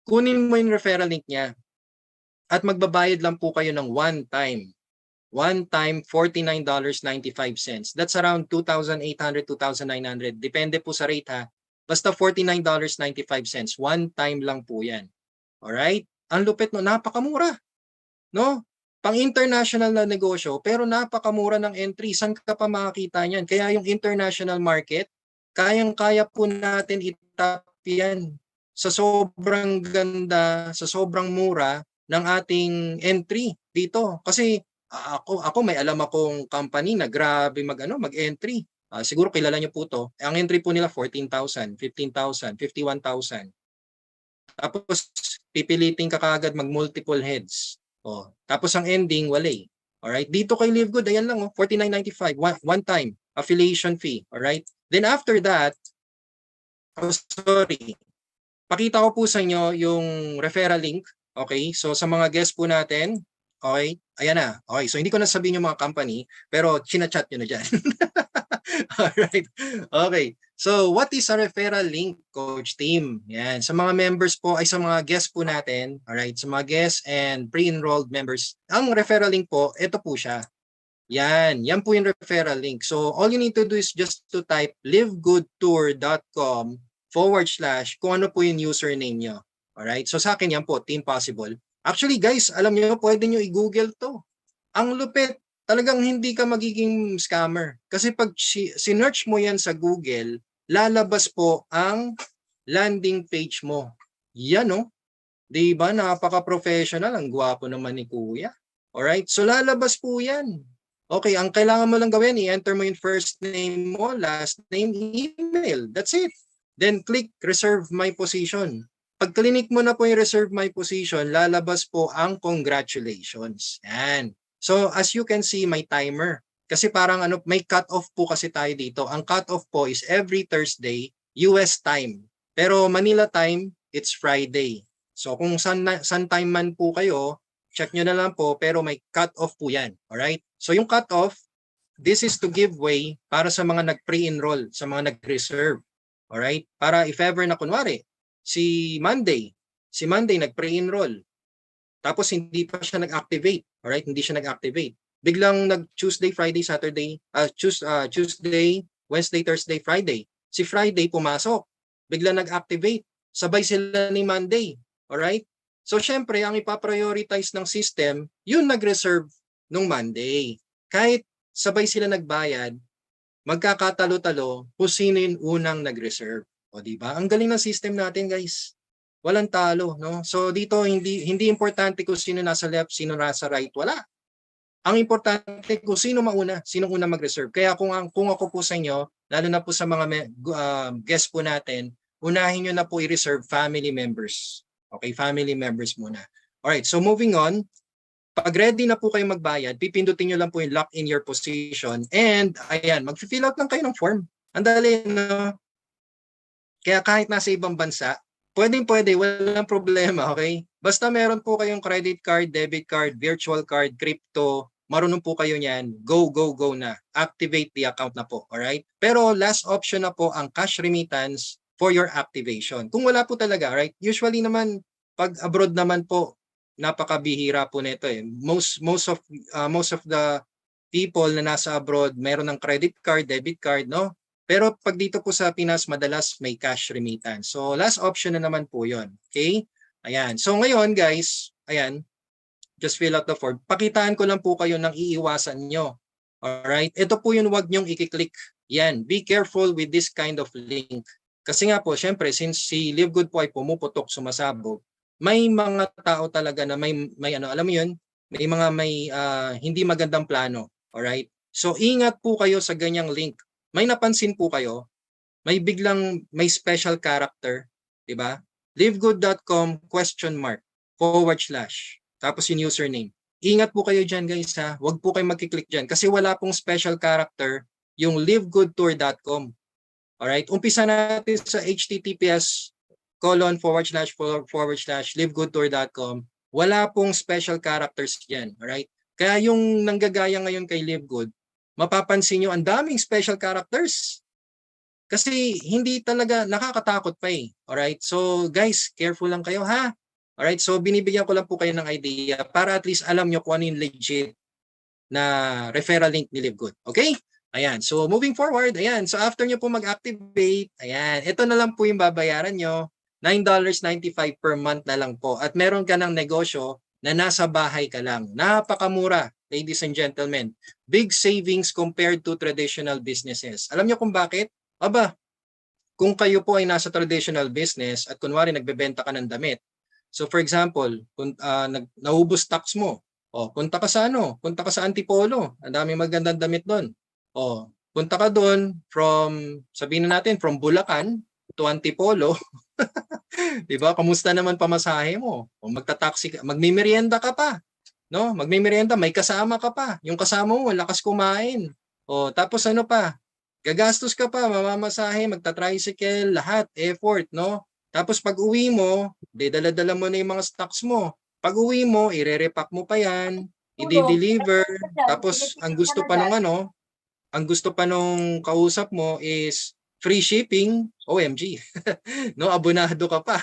kunin mo yung referral link niya at magbabayad lang po kayo ng one time $49.95. That's around 2,800, 2,900. Depende po sa rate ha. Basta $49.95. One time lang po yan. Alright? Ang lupit no, napakamura. No? Pang-international na negosyo, pero napakamura ng entry. Saan ka pa makakita niyan? Kaya yung international market, kayang-kaya po natin itap yan sa sobrang ganda, sa sobrang mura ng ating entry dito. Kasi ako may alam akong company na grabe mag-entry. Siguro kilala niyo po to. Ang entry po nila 14,000, 15,000, 51,000. Tapos pipilitin ka kaagad mag multiple heads. Tapos ang ending wala eh. Alright? Dito kay Live Good, ayan lang $49.95 one time affiliation fee, alright? Then after that, pakita ko po sa inyo yung referral link. Okay? So sa mga guests po natin, okay? Ayan na. Okay, so hindi ko na sabihin yung mga company, pero chinachat nyo na dyan. Alright. Okay. So what is a referral link, Coach Team? Yan. Sa mga members po, ay sa mga guests po natin, alright, sa mga guests and pre-enrolled members, ang referral link po, ito po siya. Yan po yung referral link. So all you need to do is just to type livegoodtour.com / kung ano po yung username nyo. Alright, so sa akin yan po, Team Possible. Actually guys, alam nyo, pwede nyo i-google to. Ang lupit, talagang hindi ka magiging scammer. Kasi pag sinearch mo yan sa Google, lalabas po ang landing page mo. Yan no? Diba? Napaka-professional. Ang gwapo naman ni Kuya. Alright, so lalabas po yan. Okay, ang kailangan mo lang gawin, i-enter mo yung first name mo, last name, email. That's it. Then click reserve my position. Pag click mo na po yung reserve my position, lalabas po ang congratulations. Yan. So as you can see, may timer. Kasi parang may cut-off po kasi tayo dito. Ang cut-off po is every Thursday, US time. Pero Manila time, it's Friday. So kung san time man po kayo, check nyo na lang po, pero may cut-off po yan. Alright? So yung cut-off, this is to give way para sa mga nag-pre-enroll, sa mga nag-reserve. Alright? Para if ever na kunwari, si Monday nag-pre-enroll. Tapos hindi pa siya nag-activate. Alright? Hindi siya nag-activate. Biglang nag-Tuesday, Friday, Saturday, Tuesday, Wednesday, Thursday, Friday. Si Friday pumasok. Biglang nag-activate. Sabay sila ni Monday. Alright? So syempre, ang ipaprioritize ng system, yung nag-reserve nung Monday. Kahit sabay sila nagbayad, magkakatalo-talo kung sino yung unang nag-reserve. O di ba? Ang galing ng system natin, guys. Walang talo, no? So dito hindi importante kung sino nasa left, sino nasa right, wala. Ang importante kung sino mauna, sino una mag-reserve. Kaya kung ako po sa inyo, lalo na po sa mga guests po natin, unahin niyo na po i-reserve family members. Okay, family members muna. Alright, so moving on. Pag ready na po kayo magbayad, pipindutin nyo lang po yung lock in your position and ayan, mag-fill out lang kayo ng form. Ang dali, no? Kaya kahit nasa ibang bansa, pwede, walang problema, okay? Basta meron po kayong credit card, debit card, virtual card, crypto, marunong po kayo niyan, go na. Activate the account na po, alright? Pero last option na po ang cash remittance for your activation. Kung wala po talaga, right? Usually naman, pag abroad naman po, napakabihira po nito eh. Most of the people na nasa abroad, mayroon ng credit card, debit card, no? Pero pag dito po sa Pinas, madalas may cash remittance. So last option na naman po 'yon. Okay? Ayan. So ngayon, guys, ayan. Just fill out the form. Pakitaan ko lang po kayo ng iiwasan nyo. Alright? Ito po yung wag nyong i-click. Yan. Be careful with this kind of link. Kasi nga po, syempre, since si Live Good po ay pumuputok, sumasabog, may mga tao talaga na may ano, alam mo yun, may hindi magandang plano. Alright? So, ingat po kayo sa ganyang link. May napansin po kayo, may special character, di ba? livegood.com / tapos yung username. Ingat po kayo dyan guys ha. Huwag po kayo magkiklik dyan kasi wala pong special character yung livegoodtour.com. Alright? Umpisa natin sa https://livegoodtour.com. Wala pong special characters dyan. Alright? Kaya yung nanggagaya ngayon kay Livegood, mapapansin nyo ang daming special characters. Kasi hindi talaga nakakatakot pa eh. Alright? So guys, careful lang kayo ha. Alright? So binibigyan ko lang po kayo ng idea para at least alam nyo kung ano yung legit na referral link ni Live Good. Okay? Ayan. So moving forward, ayan. So after nyo po mag-activate, ayan. Ito na lang po yung babayaran nyo. $9.95 per month na lang po. At meron ka ng negosyo na nasa bahay ka lang. Napakamura, ladies and gentlemen. Big savings compared to traditional businesses. Alam nyo kung bakit? Aba, kung kayo po ay nasa traditional business at kunwari nagbebenta ka ng damit. So for example, kung naubos stocks mo, punta ka sa punta ka sa Antipolo. Ang daming magandang damit doon. Punta ka doon sabihin na natin, from Bulacan to Antipolo. 'Di ba? Kamusta naman pamasahe mo? O magta-taxi ka, magmimerienda ka pa. No? Magmimerienda, may kasama ka pa. Yung kasama mo, lakas kumain. Tapos ano pa? Gagastos ka pa, mamamasahe, magta-tricycle, lahat, effort, no? Tapos pag uwi mo, dala-dala mo na yung mga stocks mo. Pag uwi mo, ire-repack mo pa yan, i-deliver. Tapos ang gusto pa nung kausap mo is free shipping, OMG. No, abonado ka pa.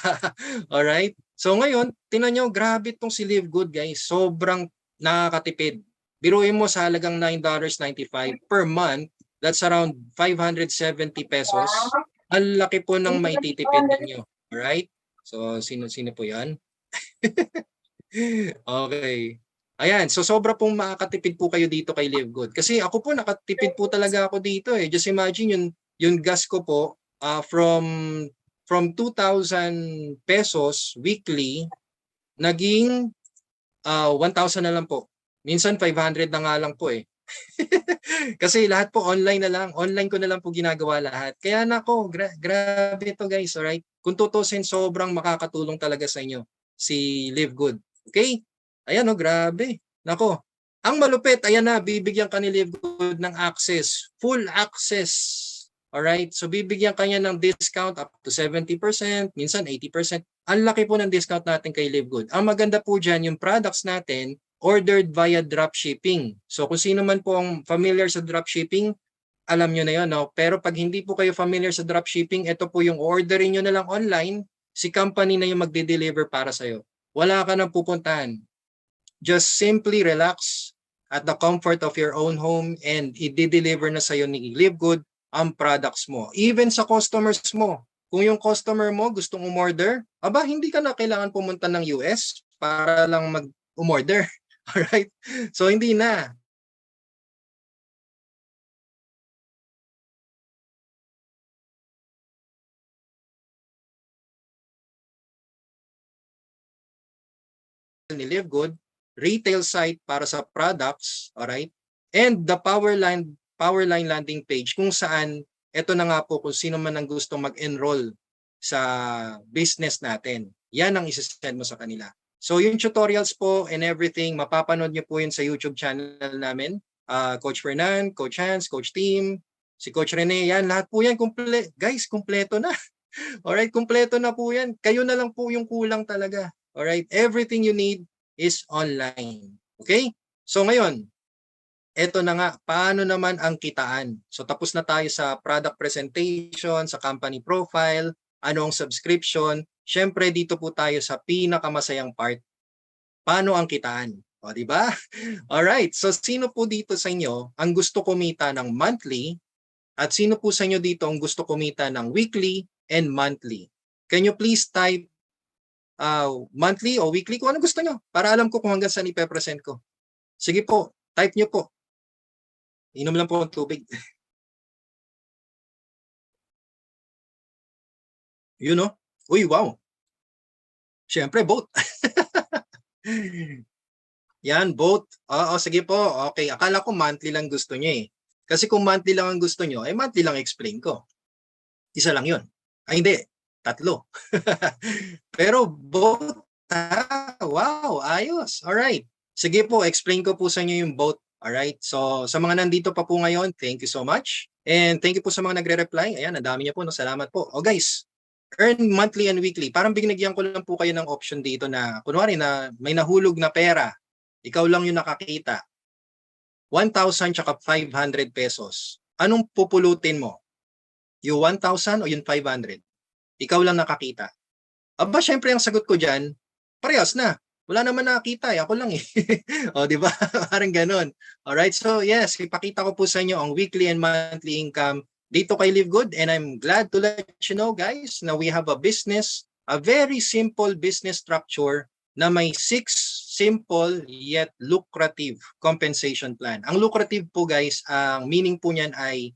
All right? So ngayon, tingnan nyo, grabe tong si Live Good, guys. Sobrang nakakatipid. Biruin mo sa halagang $9.95 per month. That's around 570 pesos. Ang laki po ng maititipid ninyo. Alright? So, sino po yan? Okay. Ayan, so sobra pong makakatipid po kayo dito kay Live Good. Kasi ako po, nakatipid po talaga ako dito eh. Just imagine yung gas ko po from 2,000 pesos weekly, naging 1,000 na lang po. Minsan 500 na nga lang po eh. Kasi lahat po online na lang. Online ko na lang po ginagawa lahat. Kaya nako, grabe ito guys, alright? Kung tutusin, sobrang makakatulong talaga sa inyo si Live Good. Okay? Ayan grabe. Nako. Ang malupit, ayan na, bibigyan ka ni Live Good ng access. Full access. Alright? So bibigyan kanya ng discount up to 70%, minsan 80%. Ang laki po ng discount natin kay Live Good. Ang maganda po dyan, yung products natin, ordered via dropshipping. So kung sino man po ang familiar sa dropshipping, alam nyo na yun. No? Pero pag hindi po kayo familiar sa dropshipping, ito po yung orderin nyo na lang online, si company na yung magde-deliver para sa'yo. Wala ka nang pupuntahan. Just simply relax at the comfort of your own home and i-deliver na sa'yo ni Live Good ang products mo. Even sa customers mo. Kung yung customer mo gustong umorder, hindi ka na kailangan pumunta ng US para lang mag-umorder. Alright? So, hindi na. Ni Live Good, retail site para sa products, alright? And the Powerline landing page kung saan, ito na nga po kung sino man ang gusto mag-enroll sa business natin. Yan ang isasend mo sa kanila. So yung tutorials po and everything, mapapanood nyo po yun sa YouTube channel namin. Coach Fernan, Coach Hans, Coach Team, si Coach Rene, yan, lahat po yan. Guys, kumpleto na. Alright, kumpleto na po yan. Kayo na lang po yung kulang talaga. Alright, everything you need is online. Okay? So ngayon, eto na nga, paano naman ang kitaan? So tapos na tayo sa product presentation, sa company profile, ano ang subscription. Siyempre dito po tayo sa pinakamasayang part. Paano ang kitaan? O, di ba? Alright, so sino po dito sa inyo ang gusto kumita ng monthly at sino po sa inyo dito ang gusto kumita ng weekly and monthly? Can you please type monthly o weekly, kung ano gusto nyo, para alam ko kung hanggang saan ipe-present ko. Sige po, type nyo po. Inom lang po ng tubig. Yun no? Uy, wow. Siyempre, both. Yan, both. Oo, sige po. Okay, akala ko monthly lang gusto niya eh. Kasi kung monthly lang ang gusto nyo, ay monthly lang explain ko. Isa lang yun. Ay hindi, tatlo. Pero both, wow, ayos. Alright. Sige po, explain ko po sa inyo yung both. Alright, so sa mga nandito pa po ngayon, thank you so much. And thank you po sa mga nagre-reply. Ayan, ang dami niyo po. No? Salamat po. O guys, earn monthly and weekly. Parang binigyan ko lang po kayo ng option dito na, kunwari na may nahulog na pera, ikaw lang yung nakakita. 1,000 tsaka 500 pesos. Anong pupulutin mo? Yung 1,000 o yung 500? Ikaw lang nakakita. Aba, syempre ang sagot ko dyan, parehas na. Wala naman nakakita eh. Ako lang eh. O, di ba? Parang ganun. Alright, so yes, ipakita ko po sa inyo ang weekly and monthly income dito kay Live Good, and I'm glad to let you know guys na we have a business, a very simple business structure na may 6 simple yet lucrative compensation plan. Ang lucrative po guys, ang meaning po niyan ay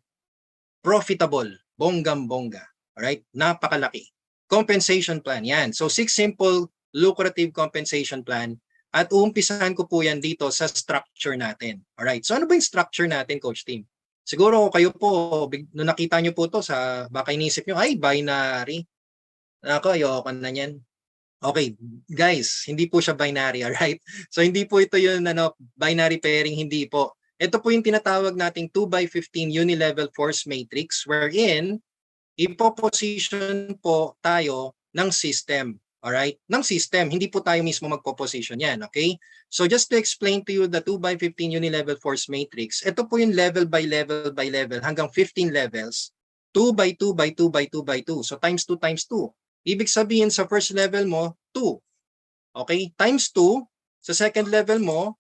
profitable, bonggam-bongga. Alright? Napakalaki. Compensation plan, yan. So 6 simple lucrative compensation plan at uumpisahan ko po yan dito sa structure natin. Alright? So ano ba yung structure natin, Coach Team? Siguro kayo po, nung nakita nyo po to, baka inisip nyo, ay, binary. Ako, ayoko na yan. Okay, guys, hindi po siya binary, alright? So hindi po ito yung binary pairing, hindi po. Ito po yung tinatawag nating 2x15 unilevel force matrix wherein ipoposition po tayo ng system. Alright? Ng system, hindi po tayo mismo magpo-position yan, okay? So just to explain to you the 2x15 unilevel force matrix, ito po yung level by level by level hanggang 15 levels, 2 by 2 by 2 by 2 by 2. So times 2 times 2. Ibig sabihin sa first level mo, 2. Okay? Times 2. Sa second level mo,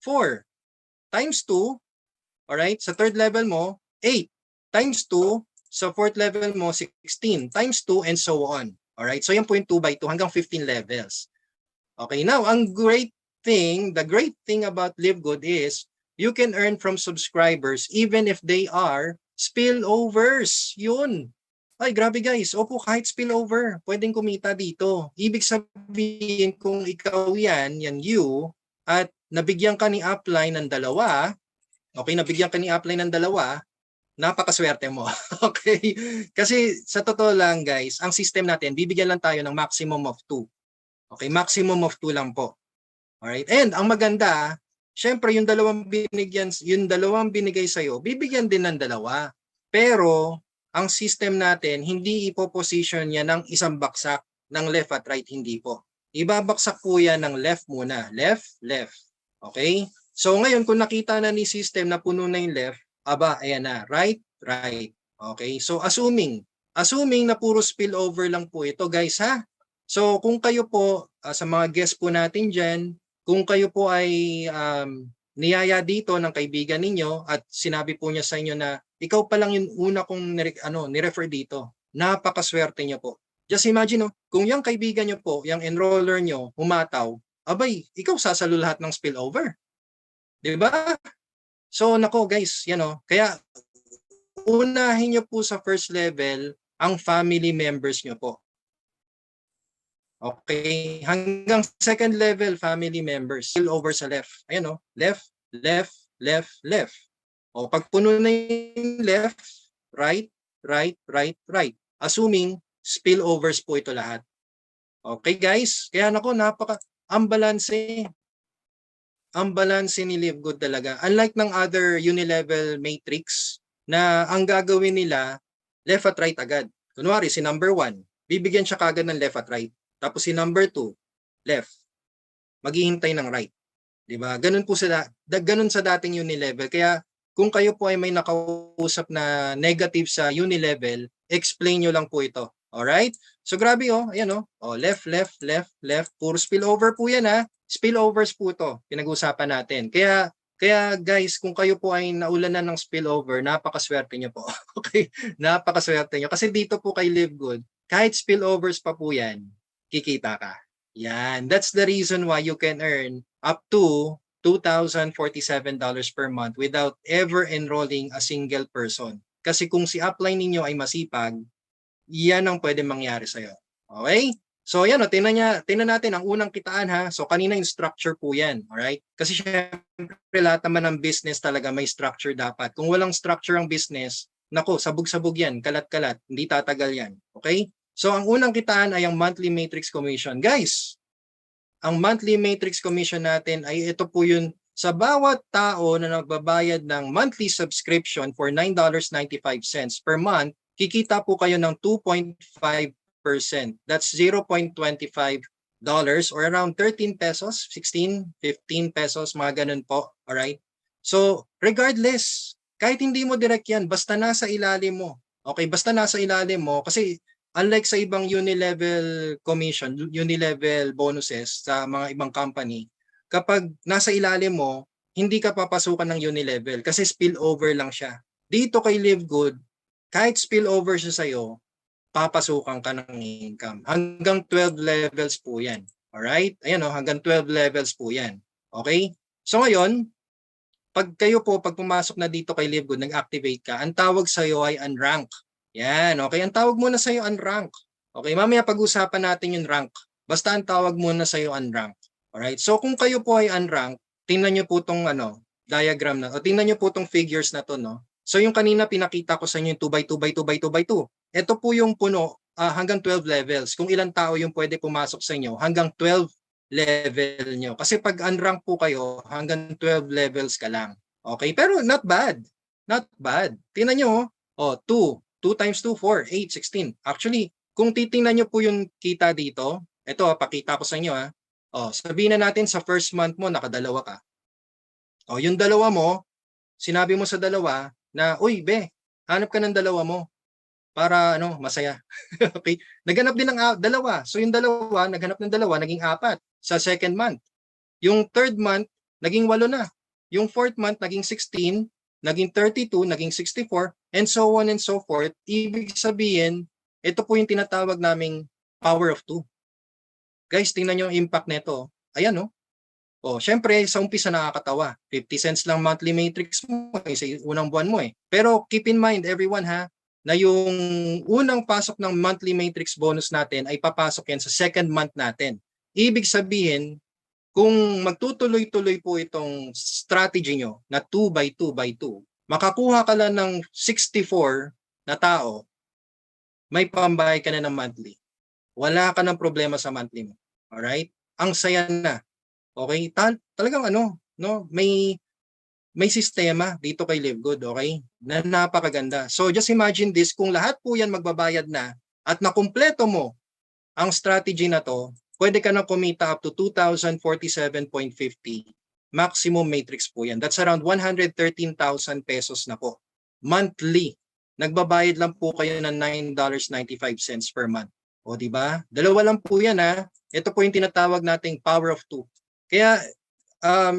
4. Times 2. Alright? Sa third level mo, 8. Times 2. Sa fourth level mo, 16. Times 2 and so on. Alright? So yan po yung 2 by 2 hanggang 15 levels. Okay? Now, the great thing about Live Good is you can earn from subscribers even if they are spillovers. Yun. Ay, grabe guys. Opo, kahit spillover, pwedeng kumita dito. Ibig sabihin, kung ikaw yan you, at nabigyan ka ni upline ng dalawa, okay, nabigyan ka ni upline ng dalawa, napakaswerte mo. Okay? Kasi sa totoo lang guys, ang system natin, bibigyan lang tayo ng maximum of 2. Okay? Maximum of 2 lang po. Alright? And ang maganda, syempre yung dalawang binigay sa'yo, bibigyan din ng dalawa. Pero, ang system natin, hindi ipoposition niya ng isang baksak ng left at right, hindi po. Ibabaksak po yan ng left muna. Left, left. Okay? So ngayon, kung nakita na ni system na puno na yung left, aba, ayan na. Right, right. Okay? So assuming na puro spillover lang po ito, guys, ha? So kung kayo po, sa mga guest po natin dyan, kung kayo po ay niyaya dito ng kaibigan ninyo at sinabi po niya sa inyo na ikaw pa lang yung una kong ni-refer dito. Napakaswerte niyo po. Just imagine, kung yung kaibigan niyo po, yung enroller niyo, humataw, abay, ikaw sasalo lahat ng spillover. Diba? So, nako guys, kaya unahin niyo po sa first level ang family members niyo po. Okay, hanggang second level, family members. Spillover sa left. Ayan left, left, left, left. O pag puno na yung left, right, right, right, right. Assuming spillovers po ito lahat. Okay guys, kaya ang balanse ni Live Good talaga. Unlike ng other unilevel matrix na ang gagawin nila, left at right agad. Kunwari si number 1, bibigyan siya kagad ng left at right. Tapos si number 2, left. Maghihintay ng right. 'Di ba? Ganun sa dating unilevel. Kaya kung kayo po ay may nakausap na negative sa unilevel, explain nyo lang po ito. Alright? So grabe ayan left, left, left, left. Puro spillover po yan ha. Spillovers po ito, pinag-uusapan natin. Kaya guys, kung kayo po ay naulanan ng spillover, napakaswerte nyo po. Okay? Napakaswerte nyo. Kasi dito po kay Live Good, kahit spillovers pa po yan, kikita ka. Yan. That's the reason why you can earn up to $2,047 per month without ever enrolling a single person. Kasi kung si upline ninyo ay masipag, yan ang pwede mangyari sa'yo. Okay? So yan o, tingnan natin ang unang kitaan ha. So kanina yung structure po yan. Alright? Kasi syempre lahat naman ng business talaga may structure dapat. Kung walang structure ang business, nako, sabog-sabog yan, kalat-kalat, hindi tatagal yan. Okay? So ang unang kitaan ay ang monthly matrix commission. Guys, ang monthly matrix commission natin ay ito po yun sa bawat tao na nagbabayad ng monthly subscription for $9.95 per month, kikita po kayo ng 2.5%. That's $0.25 or around 13 pesos, 16, 15 pesos, mga ganun po. Alright? So, regardless, kahit hindi mo direct yan, basta nasa ilalim mo. Okay, basta nasa ilalim mo, kasi unlike sa ibang unilevel commission, unilevel bonuses sa mga ibang company, kapag nasa ilalim mo, hindi ka papasukan ng unilevel kasi spillover lang siya. Dito kay Live Good, kahit spillover siya sa'yo, papasukan ka ng income. Hanggang 12 levels po yan. Alright? Ayan o, hanggang 12 levels po yan. Okay? So ngayon, pag pumasok na dito kay Live Good, nag-activate ka, ang tawag sa'yo ay unrank. Yan, okay? Ang tawag muna sa'yo unrank. Okay, mamaya pag-usapan natin yung rank. Basta ang tawag muna sa'yo unrank. Alright, so kung kayo po ay unrank, tingnan nyo po itong diagram na, o tingnan nyo po itong figures na to, no? So yung kanina pinakita ko sa inyo yung 2x2x2x2x2. Ito po yung puno hanggang 12 levels. Kung ilang tao yung pwede pumasok sa inyo, hanggang 12 level nyo. Kasi pag unrank po kayo, hanggang 12 levels ka lang. Okay, pero not bad. Not bad. Tingnan nyo, 2 times 2, 4, 8, 16. Actually, kung titingnan nyo po yung kita dito, ito, pakita ko sa inyo ha. Sabihin na natin sa first month mo, nakadalawa ka. Yung dalawa mo, sinabi mo sa dalawa na, uy, be, hanap ka ng dalawa mo para masaya. Okay? Naghanap din ng dalawa. So yung dalawa, naghanap ng dalawa, naging 4 sa second month. Yung third month, naging 8 na. Yung fourth month, naging 16, naging 32, naging 64, and so on and so forth. Ibig sabihin, ito po yung tinatawag naming power of 2. Guys, tingnan nyo yung impact nito. Ayan, no? Syempre, sa umpisa nakakatawa. 50 cents lang monthly matrix mo sa unang buwan mo eh. Pero keep in mind, everyone ha, na yung unang pasok ng monthly matrix bonus natin ay papasok yan sa second month natin. Ibig sabihin, kung magtutuloy-tuloy po itong strategy nyo na 2x2x2, makakuha ka lang ng 64 na tao, may pambayad ka na ng monthly. Wala ka ng problema sa monthly mo. Alright? Ang saya na. Okay? Talagang may sistema dito kay Live Good, okay? Na napakaganda. So just imagine this, kung lahat po yan magbabayad na at nakumpleto mo ang strategy na to, pwede ka na kumita up to 2,047.50 maximum matrix po yan. That's around 113,000 pesos na po. Monthly. Nagbabayad lang po kayo ng $9.95 per month. O di ba? Dalawa lang po yan ha. Ito po yung tinatawag nating power of 2. Kaya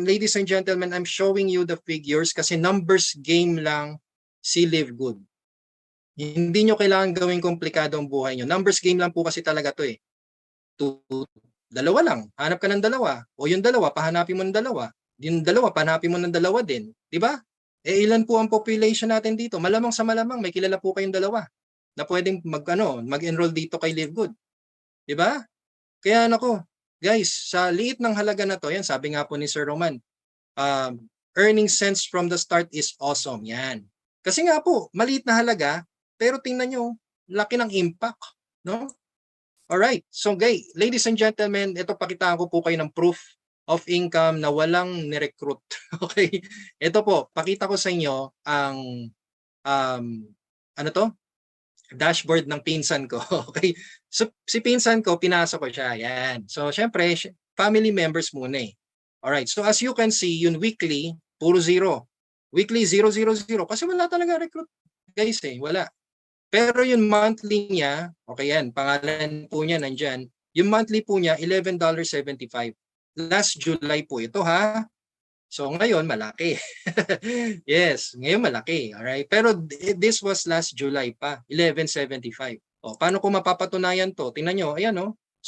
ladies and gentlemen, I'm showing you the figures kasi numbers game lang si Live Good. Hindi nyo kailangan gawing komplikado ang buhay nyo. Numbers game lang po kasi talaga to eh. Dalawa lang. Hanap ka ng dalawa. O yung dalawa, pahanapin mo ng dalawa. Yung dalawa, pahanapin mo ng dalawa din. Di ba? Ilan po ang population natin dito? Malamang sa malamang, may kilala po kayong dalawa na pwedeng mag-enroll dito kay Live Good. Di ba? Kaya guys, sa liit ng halaga na to, yan, sabi nga po ni Sir Roman, earning cents from the start is awesome. Yan. Kasi nga po, maliit na halaga, pero tingnan nyo, laki ng impact. No? Alright, so ladies and gentlemen, ito pakitaan ko po kayo ng proof of income na walang nirecruit. Okay? Ito po, pakita ko sa inyo ang dashboard ng pinsan ko. Okay? So, si pinsan ko, pinasok ko siya. Yan. So, syempre, family members muna eh. Alright. So, as you can see, yung weekly, puro 0. Weekly, 0, 0, 0. Kasi wala talaga recruit. Guys eh, wala. Pero yung monthly niya, okay yan, pangalan po niya nandyan. Yung monthly po niya, $11.75. Last July po ito ha. So ngayon malaki. Yes, ngayon malaki. Alright. Pero this was last July pa, $11.75. Paano ko mapapatunayan to? Tingnan nyo, ayan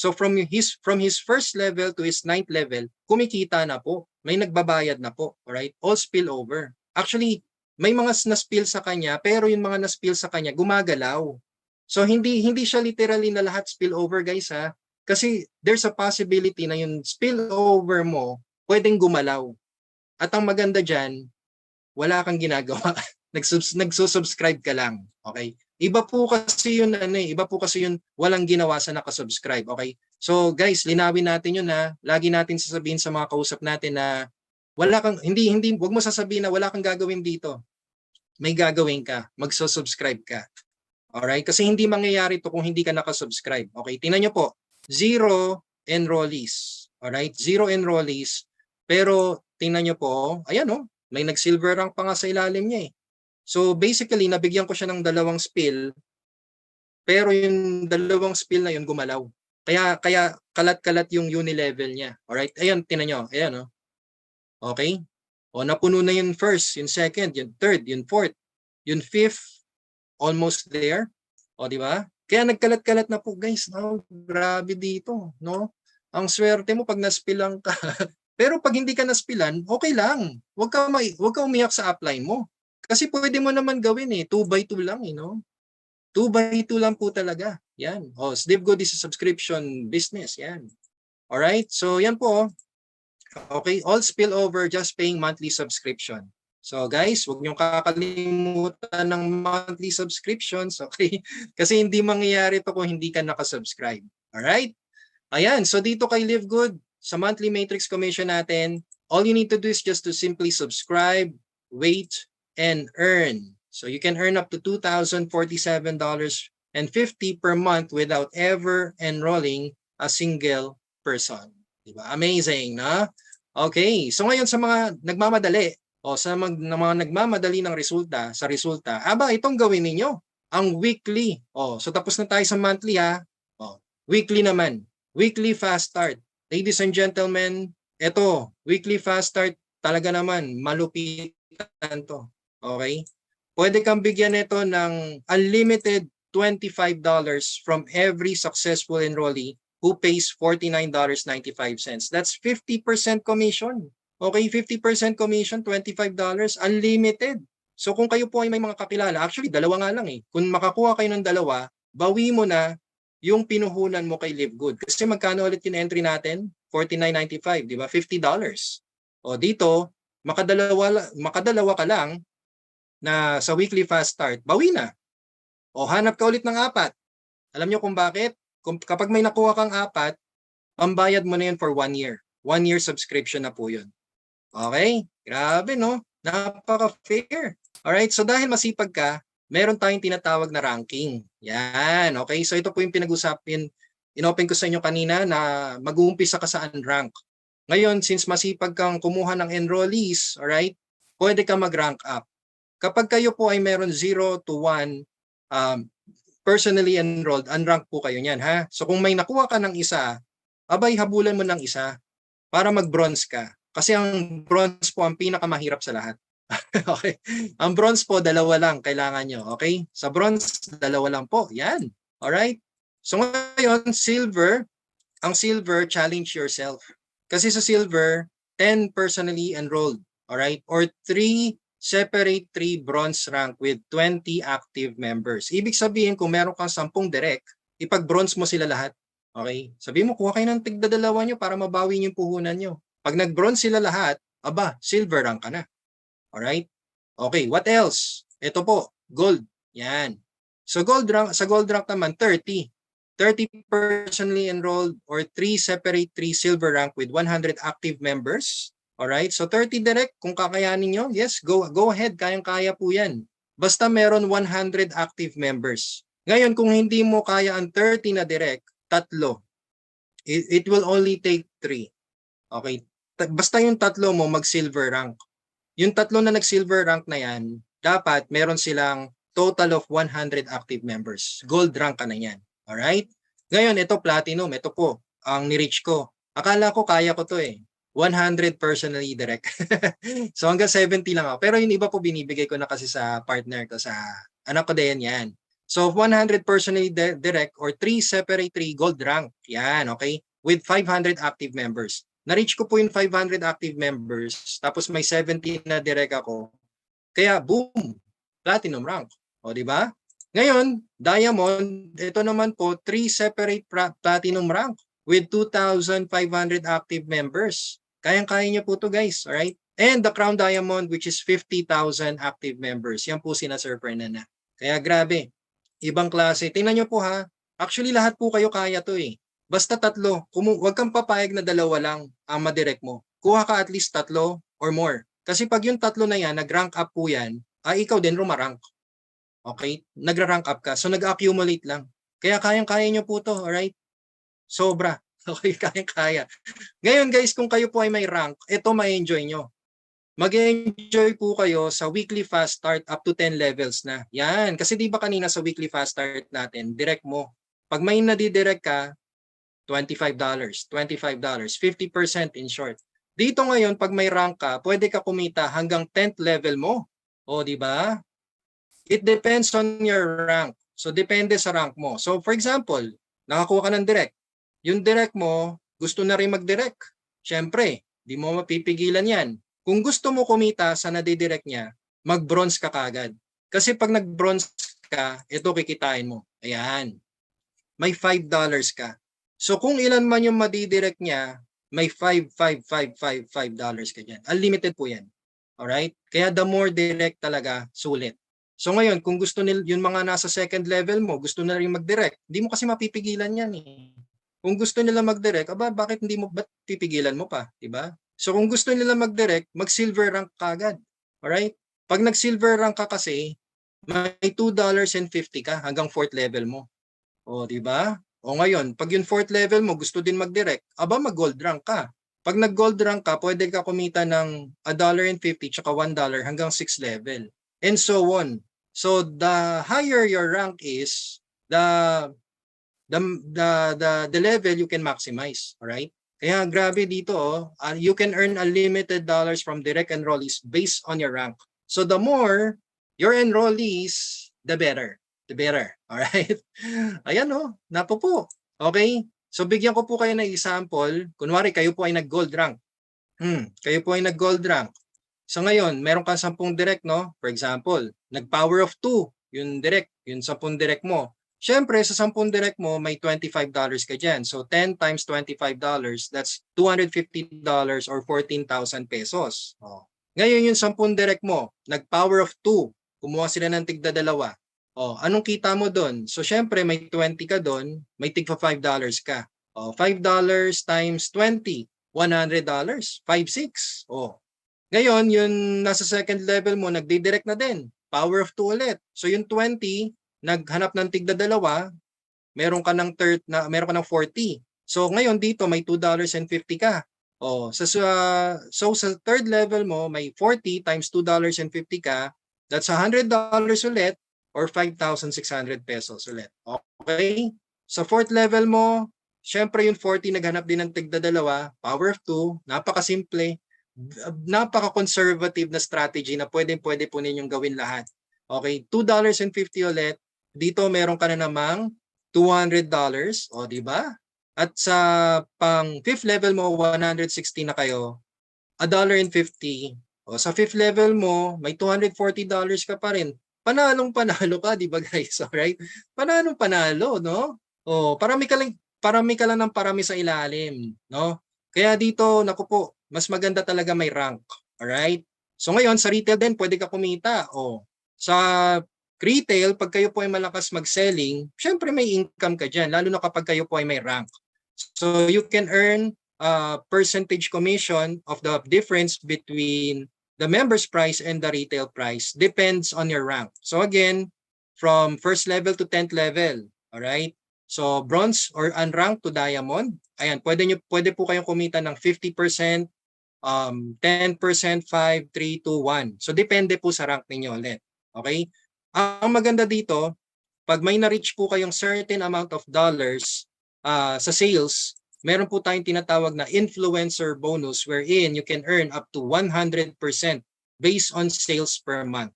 So from his first level to his 9th level, kumikita na po. May nagbabayad na po. Alright? All spill over. Actually, may mga na-spill sa kanya, pero yung mga na-spill sa kanya, gumagalaw. So hindi siya literally na lahat spill over, guys, ha. Kasi there's a possibility na yung spill over mo pwedeng gumalaw. At ang maganda dyan, wala kang ginagawa. Nagsusubscribe ka lang. Okay? Iba po kasi yun, iba po kasi yun walang ginawa sa nakasubscribe. Okay? So guys, linawin natin yun, na lagi natin sasabihin sa mga kausap natin na wala kang, wag mo sasabihin na wala kang gagawin dito. May gagawin ka. Magsusubscribe ka. Alright? Kasi hindi mangyayari to kung hindi ka nakasubscribe. Okay? Tingnan nyo po. 0 enrollees. Alright? 0 enrollees. Pero tingnan nyo po, ayan o, may nag-silver rank pa nga sa ilalim niya eh. So basically, nabigyan ko siya ng 2 spill, pero yung 2 spill na yun gumalaw. Kaya kalat-kalat yung uni-level niya. Alright? Ayan, tingnan nyo. Ayan o. Okay? O napuno na yung first, yung second, yung third, yung fourth, yung fifth, almost there. O di ba? Kaya nagkalat-kalat na po, guys. No, grabe dito, no? Ang swerte mo pag naspilan ka. Pero pag hindi ka naspilan, okay lang. Huwag ka umiyak sa upline mo. Kasi pwede mo naman gawin eh. 2x2 lang eh, no? 2x2 lang po talaga. Yan. O, Livegood is a subscription business. Yan. Alright? So, yan po. Okay, all spillover, just paying monthly subscription. So guys, huwag niyong kakalimutan ng monthly subscriptions, okay? Kasi hindi mangyayari to kung hindi ka nakasubscribe. Alright? Ayan, so dito kay Livegood, sa monthly matrix commission natin, all you need to do is just to simply subscribe, wait, and earn. So you can earn up to $2,047.50 per month without ever enrolling a single person. Diba? Amazing, na? Okay, so ngayon sa mga nagmamadali o sa mga nagmamadali ng resulta, aba itong gawin ninyo, ang weekly. So tapos na tayo sa monthly ha. Weekly naman, weekly fast start. Ladies and gentlemen, ito, weekly fast start talaga naman, malupitan to. Okay? Pwede kang bigyan nito ng unlimited $25 from every successful enrollee who pays $49.95. That's 50% commission. Okay, 50% commission, $25, unlimited. So kung kayo po ay may mga kakilala, actually dalawa nga lang eh. Kung makakuha kayo ng dalawa, bawi mo na yung pinuhunan mo kay Livegood. Kasi magkano ulit yung entry natin? $49.95, di ba? $50. O dito, makadalawa ka lang na sa weekly fast start, bawi na. O hanap ka ulit ng 4. Alam nyo kung bakit? Kapag may nakuha kang 4, pambayad mo na yun for 1 year. 1 year subscription na po yun. Okay? Grabe, no? Napaka-fair. Alright, so dahil masipag ka, meron tayong tinatawag na ranking. Yan, okay? So ito po yung pinag-usapin, inopen ko sa inyo kanina na mag-uumpisa ka sa unrank. Ngayon, since masipag kang kumuha ng enrollees, alright, pwede ka mag-rank up. Kapag kayo po ay meron 0 to 1, personally enrolled, unranked po kayo niyan, ha? So kung may nakuha ka ng isa, abay habulan mo ng isa para mag-bronze ka. Kasi ang bronze po ang pinakamahirap sa lahat. Okay? Ang bronze po, 2 lang kailangan nyo. Okay? Sa bronze, 2 lang po. Yan. Alright? So ngayon, silver, ang silver, challenge yourself. Kasi sa silver, 10 personally enrolled. Alright? Or 3 separate 3 bronze rank with 20 active members. Ibig sabihin, kung meron kang 10 direct, ipag-bronze mo sila lahat. Okay? Sabihin mo, kuha kayo ng tigdadalawa nyo para mabawi yung puhunan nyo. Pag nag-bronze sila lahat, aba, silver rank ka na. Alright? Okay, what else? Ito po, gold. Yan. So gold rank, sa gold rank naman, 30. 30 personally enrolled or 3 separate 3 silver rank with 100 active members. Alright, so 30 direct, kung kakayanin nyo, yes, go ahead, kayang-kaya po yan. Basta meron 100 active members. Ngayon, kung hindi mo kaya ang 30 na direct, 3. It will only take 3. Okay, basta yung 3 mo mag-silver rank. Yung 3 na nag-silver rank na yan, dapat meron silang total of 100 active members. Gold rank ka na yan. Alright? Ngayon, ito platinum, ito po, ang ni-reach ko. Akala ko kaya ko to eh. 100 personally direct. So hanggang 70 lang ako. Pero yung iba po binibigay ko na kasi sa partner ko, sa anak ko din yan. So 100 personally direct or 3 separate 3 gold rank. Yan, okay? With 500 active members. Na-reach ko po yung 500 active members, tapos may 70 na direct ako. Kaya boom, platinum rank. O di ba? Ngayon, diamond, ito naman po 3 separate platinum rank with 2,500 active members. Kayang-kaya niyo po to guys, alright? And the crown diamond which is 50,000 active members. Yan po sina Sir Fernanda. Kaya grabe, ibang klase. Tingnan niyo po ha, actually lahat po kayo kaya to eh. Basta tatlo, huwag kang papayag na dalawa lang ang madirect mo. Kuha ka at least tatlo or more. Kasi pag yung tatlo na yan, nag-rank up po yan, ikaw din rumarank. Okay? Nagra-rank up ka. So nag-accumulate lang. Kaya kayang-kaya nyo po to, alright? Sobra. Okay, kayang-kaya. Ngayon guys, kung kayo po ay may rank, ito ma-enjoy nyo. Mag-enjoy po kayo sa weekly fast start up to 10 levels na. Yan. Kasi di ba kanina sa weekly fast start natin, direct mo. Pag may nadidirect ka, $25, $25, 50% in short. Dito ngayon, pag may rank ka, pwede ka kumita hanggang 10th level mo. O, di ba? It depends on your rank. So, depende sa rank mo. So, for example, nakakuha ka ng direct. Yung direct mo, gusto na rin mag-direct. Siyempre, di mo mapipigilan yan. Kung gusto mo kumita sa nadidirect niya, mag-bronze ka kagad. Kasi pag nag-bronze ka, ito kikitain mo. Ayan. May $5 ka. So kung ilan man yung madidirect niya, may $5 ka dyan. Unlimited po yan. Alright? Kaya the more direct talaga, sulit. So ngayon, kung gusto nila, yung mga nasa second level mo, gusto na rin mag-direct, hindi mo kasi mapipigilan yan eh. Kung gusto nila mag-direct, bakit hindi mo, ba't pipigilan mo pa? Diba? So kung gusto nila mag-direct, mag-silver rank ka agad. Alright? Pag nag-silver rank ka kasi, may $2.50 ka hanggang 4th level mo. O, di ba? O ngayon, pag yung 4th level mo gusto din mag-direct, mag-gold rank ka. Pag nag-gold rank ka, pwede ka kumita ng $1.50 tsaka $1 hanggang 6th level. And so on. So the higher your rank is, the level you can maximize. Alright? Kaya grabe dito, you can earn unlimited dollars from direct enrollees based on your rank. So the more your enrollees, the better. The better. Alright? Ayan napo po. Okay? So bigyan ko po kayo ng example. Kunwari, kayo po ay nag-gold rank. Kayo po ay nag-gold rank. So ngayon, meron kang 10 direct, no? For example, nag-power of 2, yung direct, yung 10 direct mo. Siyempre, sa 10 direct mo, may $25 ka dyan. So 10 times $25, that's $250 or 14,000 pesos. Oh. Ngayon, yung 10 direct mo, nag-power of 2, kumuha sila ng tigda-dalawa. Oh, anong kita mo doon? So syempre, may 20 ka doon, may tigpa $5 ka. Oh, $5 times 20, $100, 5,600. Oh. Ngayon, yung nasa second level mo, nagdi-direct na din. Power of 2 ulit. So yung 20, naghanap ng tigda-dalawa, meron ka ng 40. So ngayon dito may $2.50 ka. Oh, so sa third level mo may 40 times $2.50 ka. That's $100 ulit or 5,600 pesos ulit. Okay? Sa fourth level mo, syempre yung 40 naghanap din ng tigda-dalawa, power of 2, napakasimple, napaka-conservative na strategy na pwede po ninyong gawin lahat. Okay, $2.50 ulit. Dito meron ka na namang $200, o di ba? At sa pang fifth level mo 160 na kayo, $1.50. O sa fifth level mo, may $240 ka pa rin. Panalong panalo ka, di ba guys? Alright? Panalong panalo, no? O, parami ka lang ng parami sa ilalim, no? Kaya dito, naku po, mas maganda talaga may rank. Alright? So ngayon, sa retail din, pwede ka kumita. O, sa retail, pag kayo po ay malakas mag-selling, syempre may income ka dyan, lalo na kapag kayo po ay may rank. So you can earn percentage commission of the difference between the member's price and the retail price. Depends on your rank. So again, from first level to 10th level. Alright? So bronze or unranked to diamond. Ayan, pwede po kayong kumita ng 50%, 10%, 5, 3, 2, 1. So depende po sa rank ninyo ulit. Okay? Ang maganda dito, pag may na-reach po kayong certain amount of dollars sa sales, meron po tayong tinatawag na influencer bonus wherein you can earn up to 100% based on sales per month.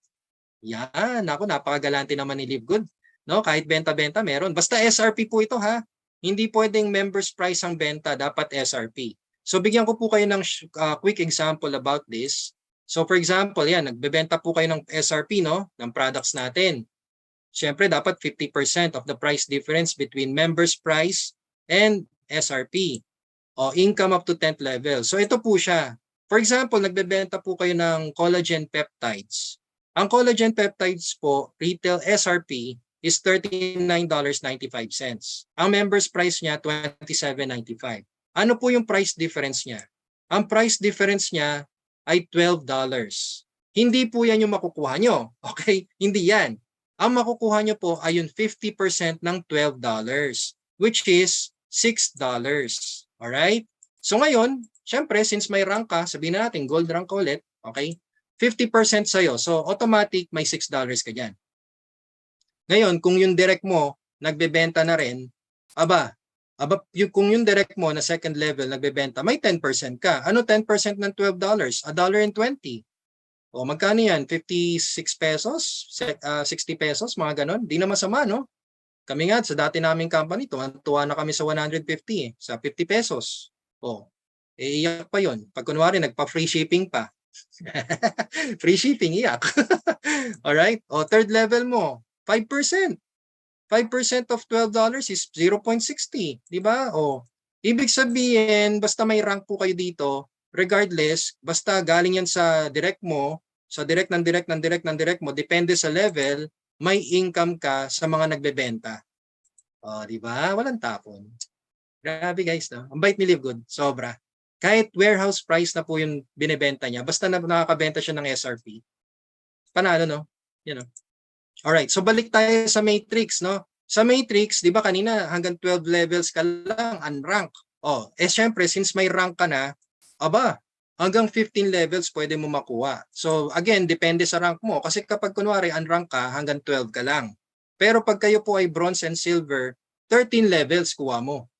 Yan, ako napakagalante naman ni Live Good. No, kahit benta-benta meron. Basta SRP po ito ha. Hindi pwedeng members price ang benta, dapat SRP. So bigyan ko po kayo ng quick example about this. So for example, yan, nagbebenta po kayo ng SRP, no, ng products natin. Siyempre, dapat 50% of the price difference between members price and SRP. O income up to 10th level. So ito po siya. For example, nagbebenta po kayo ng collagen peptides. Ang collagen peptides po, retail SRP is $39.95. Ang members price niya, $27.95. Ano po yung price difference niya? Ang price difference niya ay $12. Hindi po yan yung makukuha nyo. Okay? Hindi yan. Ang makukuha nyo po ay yung 50% ng $12, which is $6. Alright? So ngayon, syempre, since may rank ka, sabihin na natin, gold rank ulit, okay? 50% sa'yo. So automatic, may $6 ka dyan. Ngayon, kung yung direct mo, nagbebenta na rin, kung yung direct mo na second level nagbebenta, may 10% ka. Ano 10% ng $12? $1.20. O magkano yan? 56 pesos? 60 pesos? Mga ganon? Di na masama, no? Kami nga, sa dati naming company, tuwa na kami sa 150 sa 50 pesos. O, iyak pa yon. Pag kunwari, nagpa-free shipping pa. Free shipping, iyak. Alright? O, third level mo, 5%. 5% of $12 is 0.60. Diba? O, ibig sabihin, basta may rank po kayo dito, regardless, basta galing yan sa direct mo, sa direct mo, depende sa level, may income ka sa mga nagbebenta. O, di ba? Walang tapon. Grabe guys, no? Ang bait ni Live Good, sobra. Kahit warehouse price na po yung binebenta niya, basta nakakabenta siya ng SRP. Panalo, no? You know. Alright, so balik tayo sa matrix, no? Sa matrix, di ba kanina hanggang 12 levels ka lang, unrank. Oh, syempre, since may rank ka na, hanggang 15 levels pwede mo makuha. So again, depende sa rank mo. Kasi kapag kunwari unrank ka, hanggang 12 ka lang. Pero pag kayo po ay bronze and silver, 13 levels kuha mo.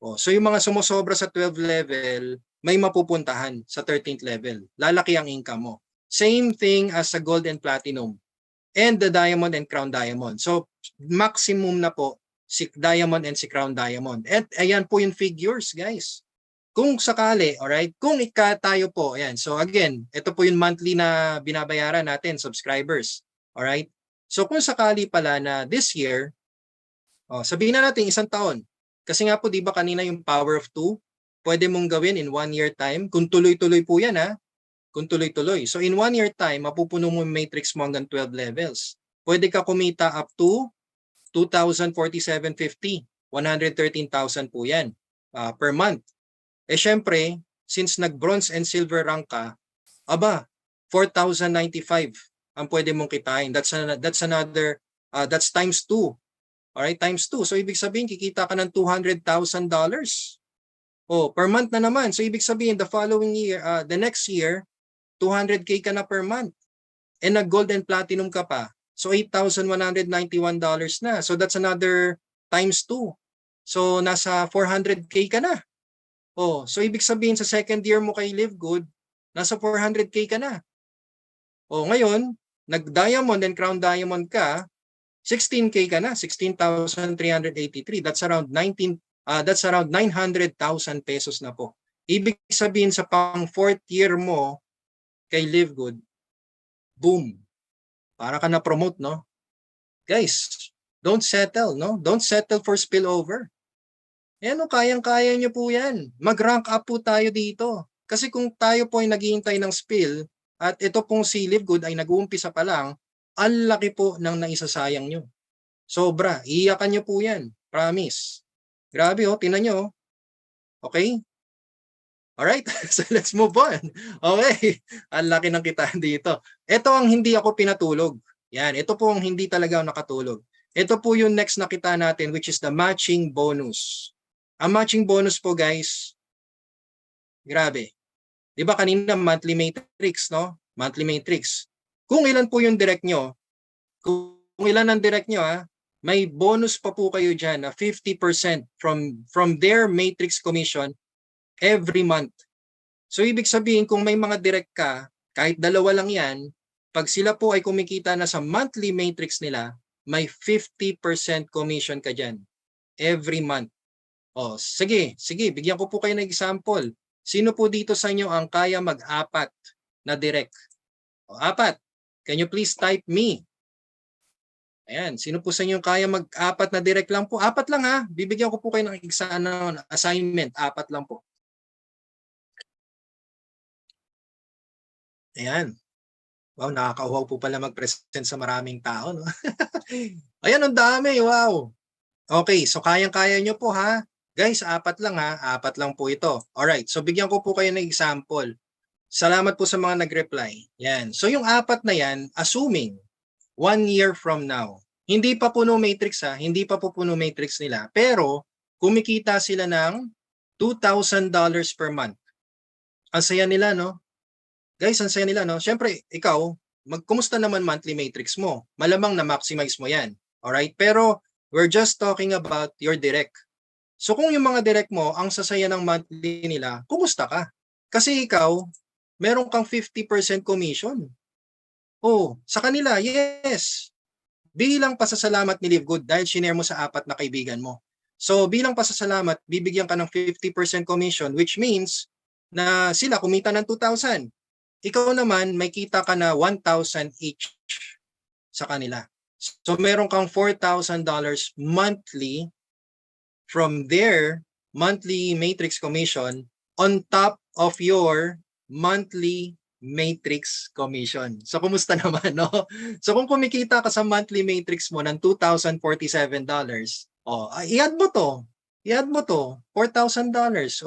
Oh, so yung mga sumusobra sa 12 level, may mapupuntahan sa 13th level. Lalaki ang income mo. Same thing as sa gold and platinum. And the diamond and crown diamond. So maximum na po si diamond and si crown diamond. At ayan po yung figures, guys. Kung sakali, alright, kung tayo po, ayan. So again, ito po yung monthly na binabayaran natin, subscribers. Alright? So kung sakali pala na this year, sabihin na natin 1 taon. Kasi nga po, di ba kanina yung power of 2, pwede mong gawin in 1 year time. Kung tuloy-tuloy po yan, ha? Kung tuloy-tuloy. So in 1 year time, mapupuno mo yung matrix mo hanggang 12 levels. Pwede ka kumita up to 2,047.50. 113,000 po yan per month. Syempre, since nag-bronze and silver rank ka, 4,095 ang pwede mong kitain. That's times 2. Alright, times 2. So ibig sabihin, kikita ka ng $200,000. Per month na naman. So ibig sabihin, the following year, the next year, 200K ka na per month. And nag-gold and platinum ka pa. So $8,191 na. So that's another times 2. So nasa 400K ka na. So ibig sabihin sa second year mo kay Live Good, nasa 400K ka na. Ngayon, nag-diamond and crown diamond ka, 16K ka na, 16,383. That's around 900,000 pesos na po. Ibig sabihin sa pang 4th year mo kay Live Good, boom. Para ka na-promote, no? Guys, don't settle, no? Don't settle for spillover. Kayang-kaya nyo po yan. Mag-rank up po tayo dito. Kasi kung tayo po ay naghihintay ng spill, at ito pong si Live Good ay nag-uumpisa pa lang, ang laki po ng naisasayang nyo. Sobra. Iyakan nyo po yan. Promise. Grabe, tinan nyo. Okay? Alright, so let's move on. Okay, ang laki ng kitaan dito. Ito ang hindi ako pinatulog. Yan, ito po ang hindi talaga ako nakatulog. Ito po yung next na kita natin, which is the matching bonus. Ang matching bonus po, guys, grabe. Di ba kanina monthly matrix, no? Monthly matrix. Kung ilan po yung direct nyo, kung ilan ang direct nyo, may bonus pa po kayo dyan na 50% from their matrix commission every month. So ibig sabihin, kung may mga direct ka, kahit 2 lang yan, pag sila po ay kumikita na sa monthly matrix nila, may 50% commission ka dyan every month. Oh, sige, bigyan ko po kayo ng example. Sino po dito sa inyo ang kaya mag-apat na direct? O, apat. Can you please type me? Ayan, sino po sa inyo kaya mag-apat na direct lang po? Apat lang ha. Bibigyan ko po kayo ng assignment. Apat lang po. Ayan. Wow, nakakauhaw po pala mag-present sa maraming tao, no? Ayan, ang dami. Wow. Okay, so kayang-kaya nyo po ha. Guys, apat lang ha. Apat lang po ito. Alright, so bigyan ko po kayo ng example. Salamat po sa mga nag-reply. Yan. So yung apat na yan, assuming 1 year from now. Hindi pa puno matrix ha. Hindi pa po puno matrix nila. Pero kumikita sila ng $2,000 per month. Ang saya nila, no? Guys, ang saya nila, no? Siyempre, ikaw, kumusta naman monthly matrix mo? Malamang na maximize mo yan. Alright? Pero we're just talking about your direct. So kung yung mga direct mo, ang sasaya ng monthly nila, kumusta ka? Kasi ikaw, meron kang 50% commission. Oh, sa kanila, yes. Bilang pasasalamat ni Live Good dahil shinare mo sa apat na kaibigan mo. So bilang pasasalamat, bibigyan ka ng 50% commission, which means na sila kumita ng 2,000. Ikaw naman, may kita ka na 1,000 each sa kanila. So meron kang $4,000 monthly from their monthly matrix commission on top of your monthly matrix commission. So kumusta naman, no? So kung kumikita ka sa monthly matrix mo ng $2,047, oh, i-add mo to. I-add mo to, $4,000.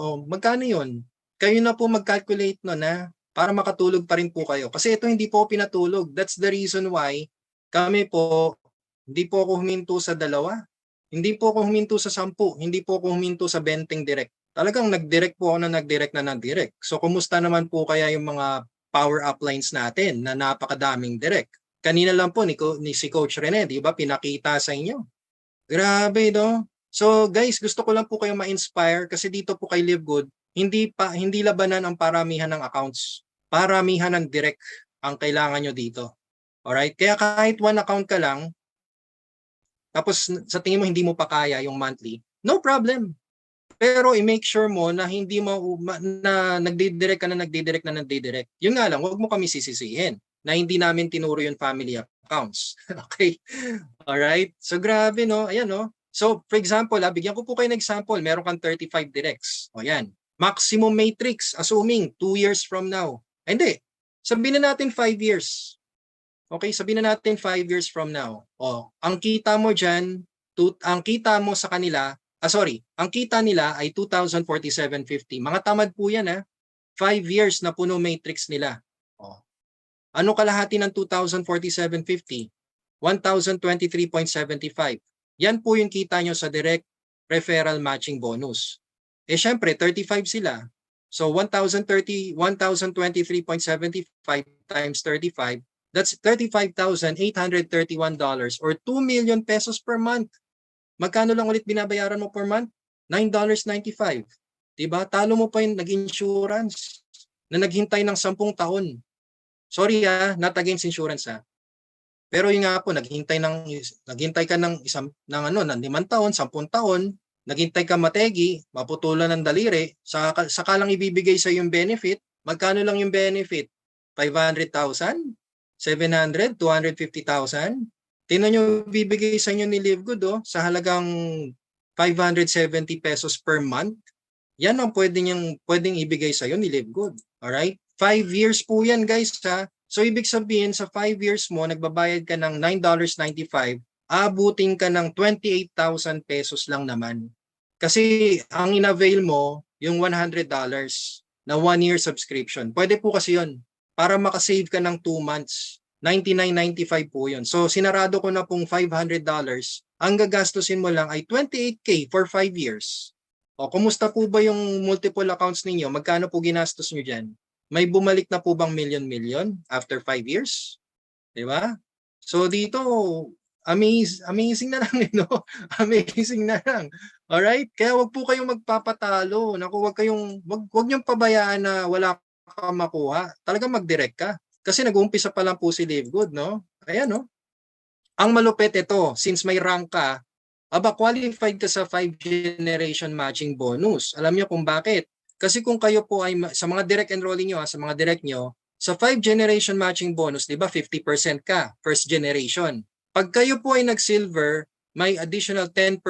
Oh, magkano yun? Kayo na po mag-calculate no na para makatulog pa rin po kayo. Kasi ito hindi po pinatulog. That's the reason why kami po, hindi po ako huminto sa 2. Hindi po ako huminto sa 10. Hindi po ako huminto sa 20 direct. Talagang nag-direct po ako na nag-direct. So kumusta naman po kaya yung mga power uplines natin na napakadaming direct? Kanina lang po ni si Coach Rene, di ba, pinakita sa inyo. Grabe, no? So guys, gusto ko lang po kayo ma-inspire kasi dito po kay Live Good, hindi labanan ang paramihan ng accounts. Paramihan ng direct ang kailangan nyo dito. Alright? Kaya kahit 1 account ka lang, tapos sa tingin mo hindi mo pa kaya yung monthly, no problem. Pero i-make sure mo na hindi mo na nagdidirect ka na nagdidirect. Yun nga lang, wag mo kami sisisihin na hindi namin tinuro yung family accounts. Okay? Alright? So grabe, no? Ayan, no? So for example, bigyan ko po kayo ng example. Meron kang 35 directs. O yan. Maximum matrix, assuming 2 years from now. Hindi. Sabihin na natin 5 years. Okay, sabihin na natin 5 years from now. O, ang kita mo dyan, ang kita mo sa kanila, ang kita nila ay 2,047.50. Mga tamad po yan, ha? 5 years na puno matrix nila. O, ano kalahati ng 2,047.50? 1,023.75. Yan po yung kita nyo sa direct referral matching bonus. Eh syempre, 35 sila. So 1,023.75 times 35, that's $35,831 or 2 million pesos per month. Magkano lang ulit binabayaran mo per month? $9.95. Diba? Talo mo pa yung nag-insurance na naghintay ng 10 taon. Sorry not against insurance Pero yung nga po, naghintay ka ng 5 taon, 10 taon, naghintay ka mategi, maputulan ng daliri, saka lang ibibigay sa yung benefit. Magkano lang yung benefit? 500,000? 700? 250,000? Tingnan nyo bibigay sa inyo ni Live Good sa halagang 570 pesos per month. Yan ang pwedeng ibigay sa iyo ni Live Good. Alright? 5 years po yan guys So ibig sabihin sa 5 years mo, nagbabayad ka ng $9.95, abutin ka ng 28,000 pesos lang naman. Kasi ang in-avail mo, yung $100 na 1-year subscription. Pwede po kasi yun. Para makasave ka ng 2 months. $99.95 po yun. So sinarado ko na pong $500. Ang gagastusin mo lang ay 28K for 5 years. O kumusta po ba yung multiple accounts ninyo? Magkano po ginastos nyo dyan? May bumalik na po bang million after 5 years? Diba? So dito, amazing na lang, Amazing na lang. Alright? Kaya wag po kayong magpapatalo. Naku, wag niyong pabayaan na wala ka makuha. Talagang mag-direct ka. Kasi nag-uumpisa pa lang po si Live Good, no? Ayan, no? Ang malupit ito, since may rank ka, qualified ka sa 5 generation matching bonus. Alam niyo kung bakit? Kasi kung kayo po ay sa mga direct enrollee nyo, sa mga direct nyo, sa 5 generation matching bonus, di ba 50% ka, first generation. Pag kayo po ay nag-silver, may additional 10%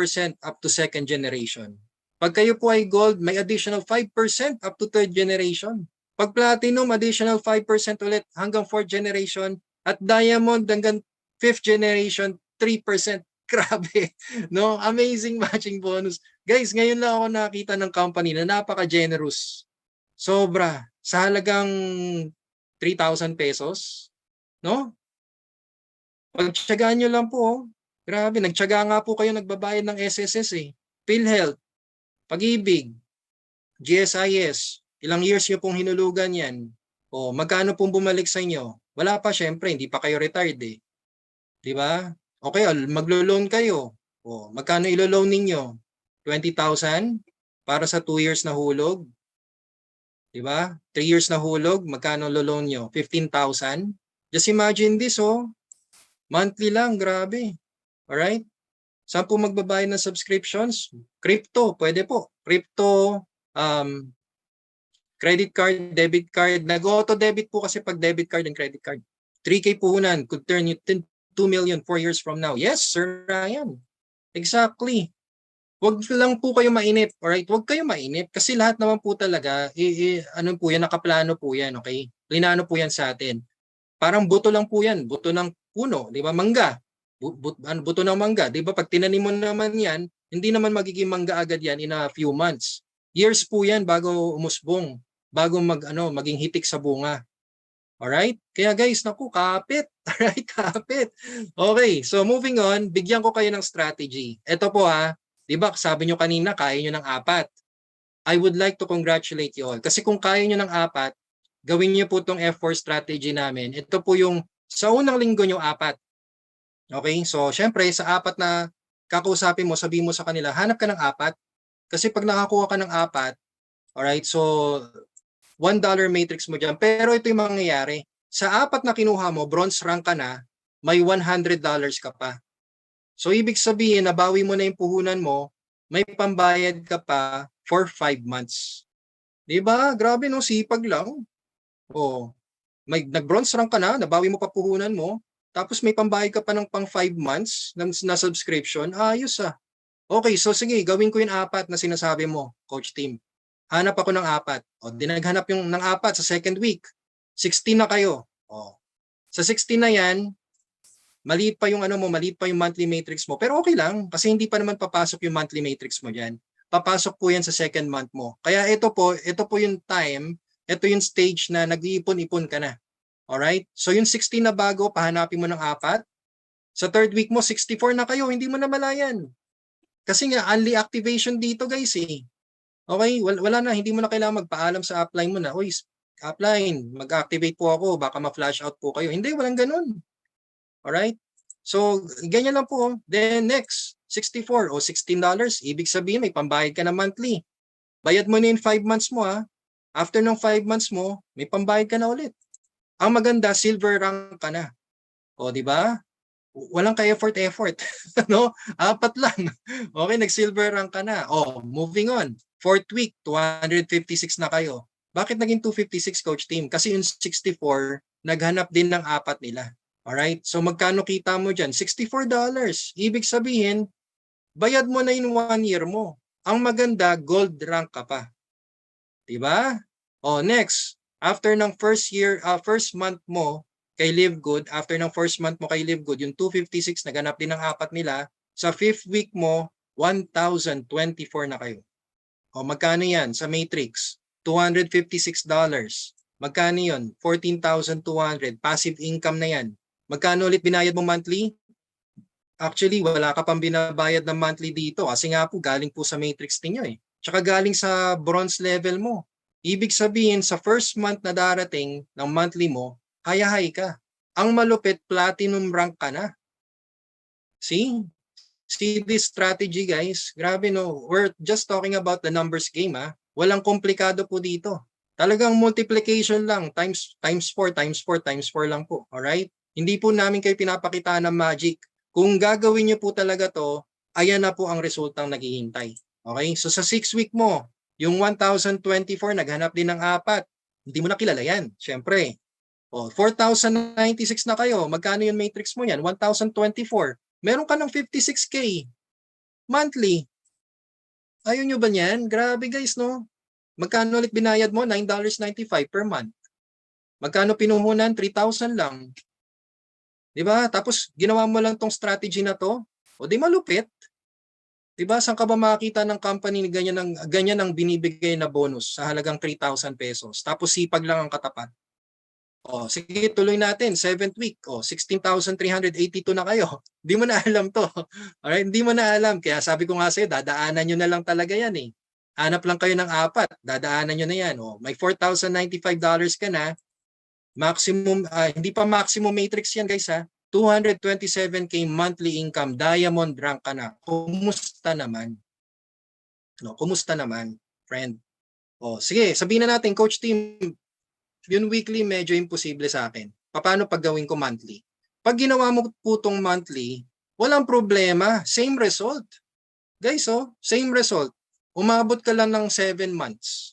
up to second generation. Pag kayo po ay gold, may additional 5% up to third generation. Pag platinum, additional 5% ulit hanggang fourth generation. At diamond hanggang fifth generation, 3%. Grabe, no? Amazing matching bonus. Guys, ngayon lang ako nakita ng company na napaka-generous. Sobra. Sa halagang 3,000 pesos, no? Pagtsagaan nyo lang po, oh. Grabe, nagtsaga nga po kayo nagbabayad ng SSS eh. PhilHealth, Pag-ibig, GSIS, ilang years nyo pong hinulugan yan. O, magkano pong bumalik sa inyo? Wala pa, syempre, hindi pa kayo retired eh. Di ba? Okay, maglo-loan kayo. O, magkano ilo-loan ninyo? 20,000 para sa 2 years na hulog. Di ba? 3 years na hulog, magkano lo-loan nyo? 15,000. Just imagine this, oh. Monthly lang, grabe. Alright? Saan po magbabayad ng subscriptions? Crypto, pwede po. Crypto, credit card, debit card. Nag-auto-debit po kasi pag debit card and credit card. 3K puhunan could turn you 2 million 4 years from now. Yes, Sir Ryan. Exactly. Huwag lang po kayo mainip, alright? Huwag kayo mainip kasi lahat naman po talaga, ano po yan, nakaplano po yan, okay? Plinano po yan sa atin. Parang buto lang po yan, buto ng puno, di ba? Mangga. Buto ng mangga, di ba? Pag tinanim mo naman yan, hindi naman magiging mangga agad yan in a few months. Years po yan bago umusbong, bago maging hitik sa bunga. Alright? Kaya guys, naku, kapit. Alright, kapit. Okay, so moving on, bigyan ko kayo ng strategy. Ito po ha, di ba sabi nyo kanina, kaya nyo ng 4. I would like to congratulate you all. Kasi kung kaya nyo ng 4, gawin nyo po itong F4 strategy namin. Ito po yung sa unang linggo nyo 4. Okay, so syempre sa 4 na kakausapin mo, sabihin mo sa kanila, hanap ka ng 4. Kasi pag nakakuha ka ng 4, alright, so $1 matrix mo dyan. Pero ito yung mangyayari. Sa 4 na kinuha mo, bronze rank ka na, may $100 ka pa. So ibig sabihin, nabawi mo na yung puhunan mo, may pambayad ka pa for 5 months. Diba? Grabe no, sipag lang. Oh, may nag-bronze rank ka na, nabawi mo pa puhunan mo, tapos may pambayad ka pa ng pang 5 months na subscription, ayos ah. Okay, so sige, gawin ko yung 4 na sinasabi mo, Coach Tim. Hanap ako ng 4. O, dinaghanap yung ng 4 sa second week. 16 na kayo. O, sa 16 na yan, maliit pa yung maliit pa yung monthly matrix mo. Pero okay lang, kasi hindi pa naman papasok yung monthly matrix mo diyan. Papasok po yan sa second month mo. Kaya ito po yung time, ito yung stage na nag-iipon-ipon ka na. Alright? So yung 16 na bago, pahanapin mo ng 4. Sa third week mo, 64 na kayo, hindi mo na malayan. Kasi nga, only activation dito guys eh. Okay, wala na, hindi mo na kailangan magpaalam sa upline mo na, oy, upline, mag-activate po ako, baka ma-flash out po kayo. Hindi, walang ganun. Alright? So, ganyan lang po. Then next, 64 o $16, ibig sabihin may pambayad ka na monthly. Bayad mo na yung 5 months mo ha. After ng 5 months mo, may pambayad ka na ulit. Ang maganda, silver rank ka na. O, di ba? Walang ka-effort. No? 4 lang. Okay, nag-silver rank ka na. O, moving on. 4th week, 256 na kayo. Bakit naging 256, Coach Tim? Kasi yung 64, naghanap din ng 4 nila. Alright? So magkano kita mo dyan? $64. Ibig sabihin, bayad mo na yung 1 year mo. Ang maganda, gold rank ka pa. Diba? O, next. After ng first month mo kay Live Good, after ng first month mo kay Live Good, yung 256, naghanap din ng 4 nila. Sa 5th week mo, 1,024 na kayo. O, magkano yan sa matrix? $256. Magkano yun? 14,200. Passive income na yan. Magkano ulit binayad mo monthly? Actually, wala ka pang binabayad ng monthly dito kasi nga po galing po sa matrix ninyo eh. Tsaka galing sa bronze level mo. Ibig sabihin, sa first month na darating ng monthly mo, high ka. Ang malupit, platinum rank ka na. See this strategy guys, grabe no, we're just talking about the numbers game ha. Walang komplikado po dito. Talagang multiplication lang, times 4 lang po, alright? Hindi po namin kayo pinapakita ng magic. kung gagawin nyo po talaga to, ayan na po ang resultang naghihintay. Okay? So sa 6-week mo, yung 1,024, naghanap din ng 4. Hindi mo na kilala yan, syempre. O, 4,096 na kayo. Magkano yung matrix mo yan? 1,024. Meron ka ng 56K monthly. Ayaw nyo ba niyan? Grabe guys, no? Magkano ulit binayad mo? $9.95 per month. Magkano pinuhunan? 3,000 lang. Di ba? Tapos ginawa mo lang tong strategy na to. O di malupit. Di ba? Saan ka ba makakita ng company ni ganyan ang binibigay na bonus sa halagang 3,000 pesos? Tapos sipag lang ang katapat. O, sige, tuloy natin. 7th week. O, 16,382 na kayo. Hindi mo na alam to. Alright? Hindi mo na alam. Kaya sabi ko nga sa'yo, dadaanan nyo na lang talaga yan eh. Hanap lang kayo ng 4. Dadaanan nyo na yan. O, may $4,095 ka na. Maximum, hindi pa maximum matrix yan guys ha. 227K monthly income. Diamond rank ka na. Kumusta naman? No, kumusta naman, friend? O, sige, sabihin na natin, Coach Tim, yung weekly medyo imposible sa akin. Paano pag gawin ko monthly? Pag ginawa mo po itong monthly, walang problema. Same result. Guys, same result. Umabot ka lang ng 7 months.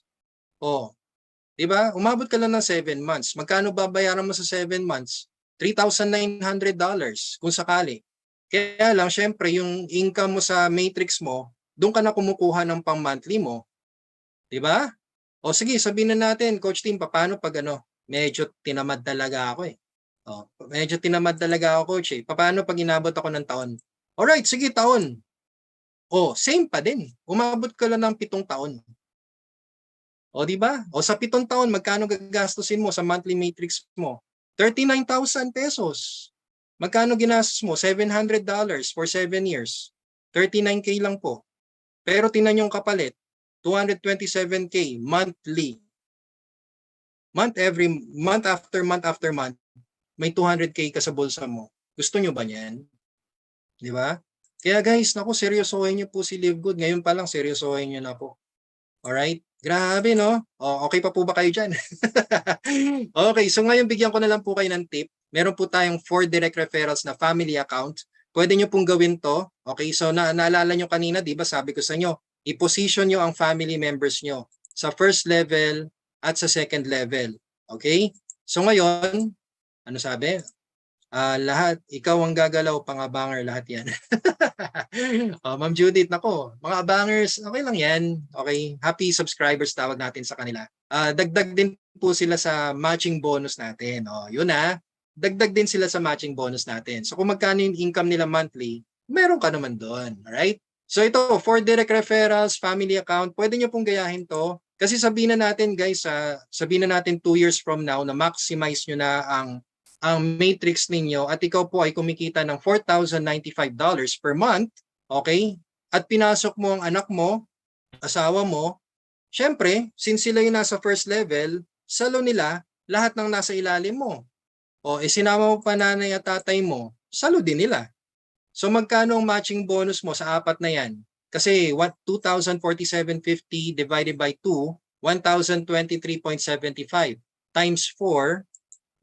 Di ba? Umabot ka lang ng 7 months. Magkano babayaran mo sa 7 months? $3,900 kung sakali. Kaya lang, syempre, yung income mo sa matrix mo, doon ka na kumukuha ng pang-monthly mo. Di ba? O sige, sabihin na natin, Coach Tim, paano pag medyo tinamad talaga ako eh. Medyo tinamad talaga ako, Coach eh. Paano pag inabot ako ng taon? Alright, sige, taon. Same pa din. Umabot ka lang ng 7 taon. Di ba? Sa 7 taon, magkano gagastusin mo sa monthly matrix mo? 39,000 pesos. Magkano ginastos mo? $700 for 7 years. 39K lang po. Pero tingnan yung kapalit. 227K monthly. Month after month, may 200K ka sa bulsa mo. Gusto nyo ba yan? Di ba? Kaya guys, naku, seryosohin nyo po si Live Good. Ngayon pa lang, seryosohin nyo na po. Alright? Grabe, no? Okay pa po ba kayo dyan? Okay, so ngayon bigyan ko na lang po kayo ng tip. Meron po tayong 4 direct referrals na family account. Pwede nyo pong gawin to. Okay, so naalala nyo kanina, di ba sabi ko sa inyo, i-position nyo ang family members nyo sa first level at sa second level. Okay? So ngayon, ano sabi? Lahat, ikaw ang gagalaw, pang-abanger lahat yan. Ma'am Judith, nako, mga abangers, okay lang yan. Okay, happy subscribers tawag natin sa kanila. Dagdag din po sila sa matching bonus natin. Yun dagdag din sila sa matching bonus natin. So kung magkano yung income nila monthly, meron ka naman doon. Alright? So ito, for direct referrals, family account, pwede nyo pong gayahin to. Kasi sabihin na natin guys, sabihin na natin 2 years from now na maximize nyo na ang matrix ninyo at ikaw po ay kumikita ng $4,095 per month, okay? At pinasok mo ang anak mo, asawa mo, syempre, since sila yung nasa first level, salo nila lahat ng nasa ilalim mo. Sinama mo pa nanay at tatay mo, salo din nila. So magkano ang matching bonus mo sa 4 na yan? Kasi 2,047.50 divided by 2, 1,023.75 times 4,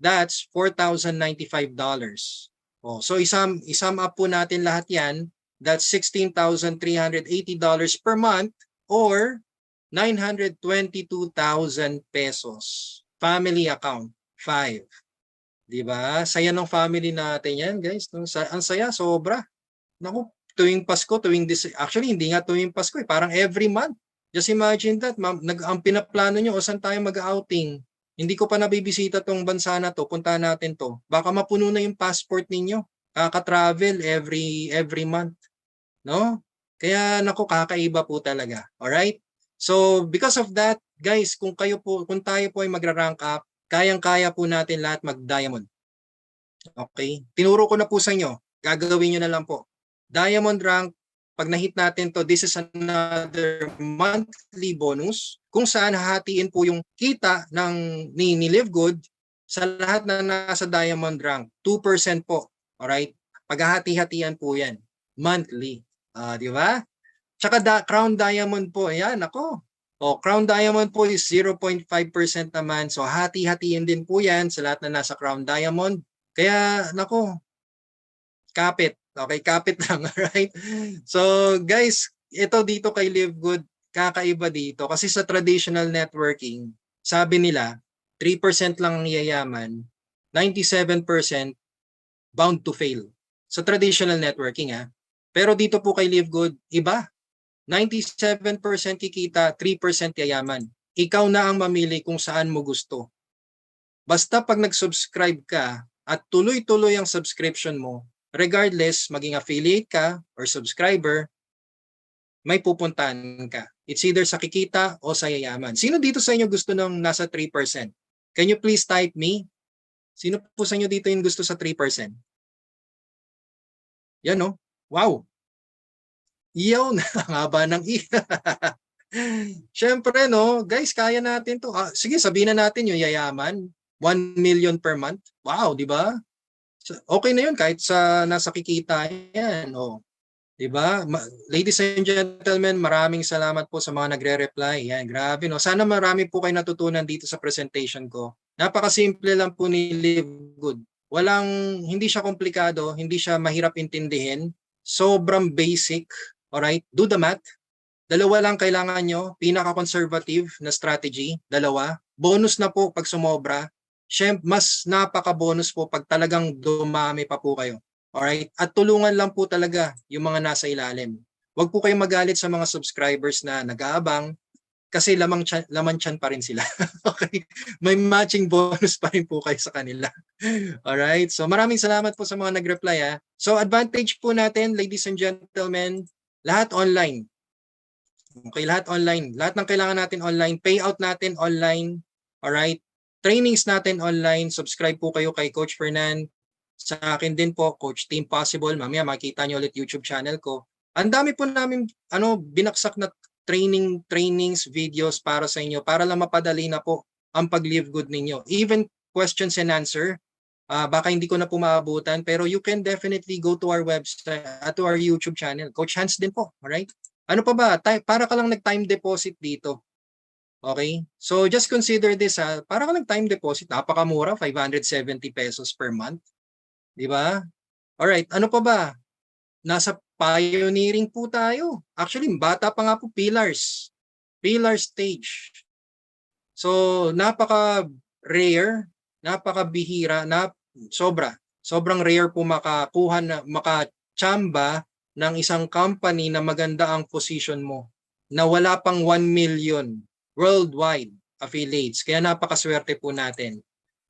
that's $4,095. So isum up po natin lahat yan. That's $16,380 per month or 922,000 pesos. Family account, 5. Diba? Saya ng family natin yan, guys. Ang saya, sobra. Naku, tuwing Pasko, actually hindi nga tuwing Pasko, parang every month. Just imagine that, ma'am, ang pinaplano nyo, saan tayo mag-outing? Hindi ko pa nabibisita tong bansa na to, puntahan natin to. Baka mapuno na yung passport ninyo. Kaka-travel every month. No? Kaya nako, kakaiba po talaga. Alright? So, because of that, guys, kung tayo po ay magra-rank up, kayang-kaya po natin lahat mag-diamond. Okay? Tinuro ko na po sa inyo. Gagawin nyo na lang po. Diamond rank, pag na-hit natin to, this is another monthly bonus kung saan hahatiin po yung kita ni Live Good sa lahat na nasa diamond rank. 2% po. Alright? Paghahati-hatian po yan. Monthly. Di ba? Tsaka Crown Diamond po. Ayan, ako. Crown Diamond po is 0.5% naman. So hati-hatiin din po yan sa lahat na nasa Crown Diamond. Kaya, nako, kapit. Okay, kapit lang, right? So guys, ito dito kay Live Good, kakaiba dito kasi sa traditional networking, sabi nila 3% lang ang yayaman, 97% bound to fail. Sa traditional networking Pero dito po kay Live Good, iba. 97% kikita, 3% yayaman. Ikaw na ang mamili kung saan mo gusto. Basta pag nag-subscribe ka at tuloy-tuloy ang subscription mo, regardless maging affiliate ka or subscriber, may pupuntahan ka. It's either sa kikita o sa yayaman. Sino dito sa inyo gusto ng nasa 3%? Can you please type me? Sino po sa inyo dito yung gusto sa 3%? Yan no? Wow! Iyaw na, ang haba ng Siyempre no, guys, kaya natin to. Sige, sabihin na natin yung yayaman, 1 million per month. Wow, di ba? Okay na yun kahit sa nasa kikita yan. Oh. Di ba? Ladies and gentlemen, maraming salamat po sa mga nagre-reply. Yan, grabe no. Sana marami po kayo natutunan dito sa presentation ko. Napakasimple lang po ni Live Good. Hindi siya komplikado, hindi siya mahirap intindihin. Sobrang basic. Alright? Do the math. Dalawa lang kailangan nyo. Pinaka-conservative na strategy. Dalawa. Bonus na po pag sumobra. Siyempre, mas napaka-bonus po pag talagang dumami pa po kayo. Alright? At tulungan lang po talaga yung mga nasa ilalim. Huwag po kayong magalit sa mga subscribers na nag-aabang kasi laman tiyan pa rin sila. Okay? May matching bonus pa rin po kayo sa kanila. Alright? So maraming salamat po sa mga nag-reply. So advantage po natin, ladies and gentlemen, lahat online. Okay, lahat online. Lahat ng kailangan natin online. Payout natin online. Alright? Trainings natin online. Subscribe po kayo kay Coach Fernan. Sa akin din po, Coach Team Possible. Mamaya makita nyo ulit YouTube channel ko. Ang dami po namin binaksak na trainings, videos para sa inyo. Para lang mapadali na po ang pag-live good ninyo. Even questions and answer. Baka hindi ko na po maabutan. Pero you can definitely go to our website at to our YouTube channel. Coach Hans din po. Alright? Ano pa ba? Para ka lang nag-time deposit dito. Okay? So just consider this para ka lang time deposit. Napakamura, 570 pesos per month. Di ba? Alright, ano pa ba? Nasa pioneering po tayo. Actually, bata pa nga po, pillars. Pillar stage. So, napaka-rare, napaka-bihira, sobrang rare po makachamba ng isang company na maganda ang position mo na wala pang 1 million worldwide affiliates. Kaya napakaswerte po natin.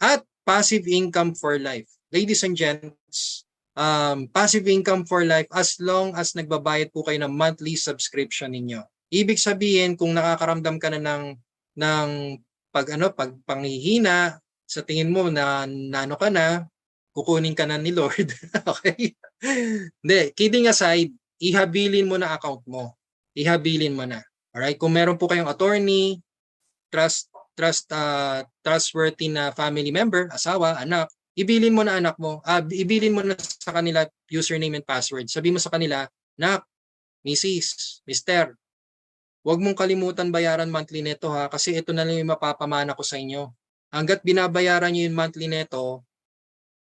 At passive income for life. Ladies and gents, passive income for life as long as nagbabayad po kayo ng monthly subscription ninyo. Ibig sabihin, kung nakakaramdam ka na ng pagpanghihina, sa tingin mo na nano ka na, kukunin ka na ni Lord. Okay? Hindi, kidding aside, ihabilin mo na account mo. Ihabilin mo na. Alright? Kung meron po kayong attorney, trustworthy na family member, asawa, anak, ibilin mo na anak mo, ibilin mo na sa kanila username and password. Sabi mo sa kanila, nak, Mrs., Mister, huwag mong kalimutan bayaran monthly neto kasi ito na lang yung mapapamana ko sa inyo. Hanggat binabayaran nyo yung monthly neto,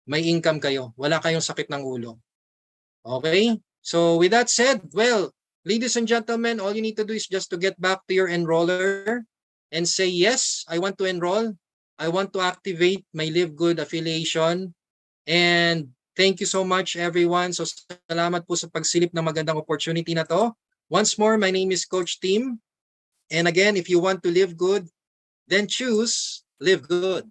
may income kayo. Wala kayong sakit ng ulo. Okay? So with that said, well, ladies and gentlemen, all you need to do is just to get back to your enroller and say, yes, I want to enroll. I want to activate my Live Good affiliation. And thank you so much, everyone. So salamat po sa pagsilip ng magandang opportunity na to. Once more, my name is Coach Tim. And again, if you want to live good, then choose Live Good.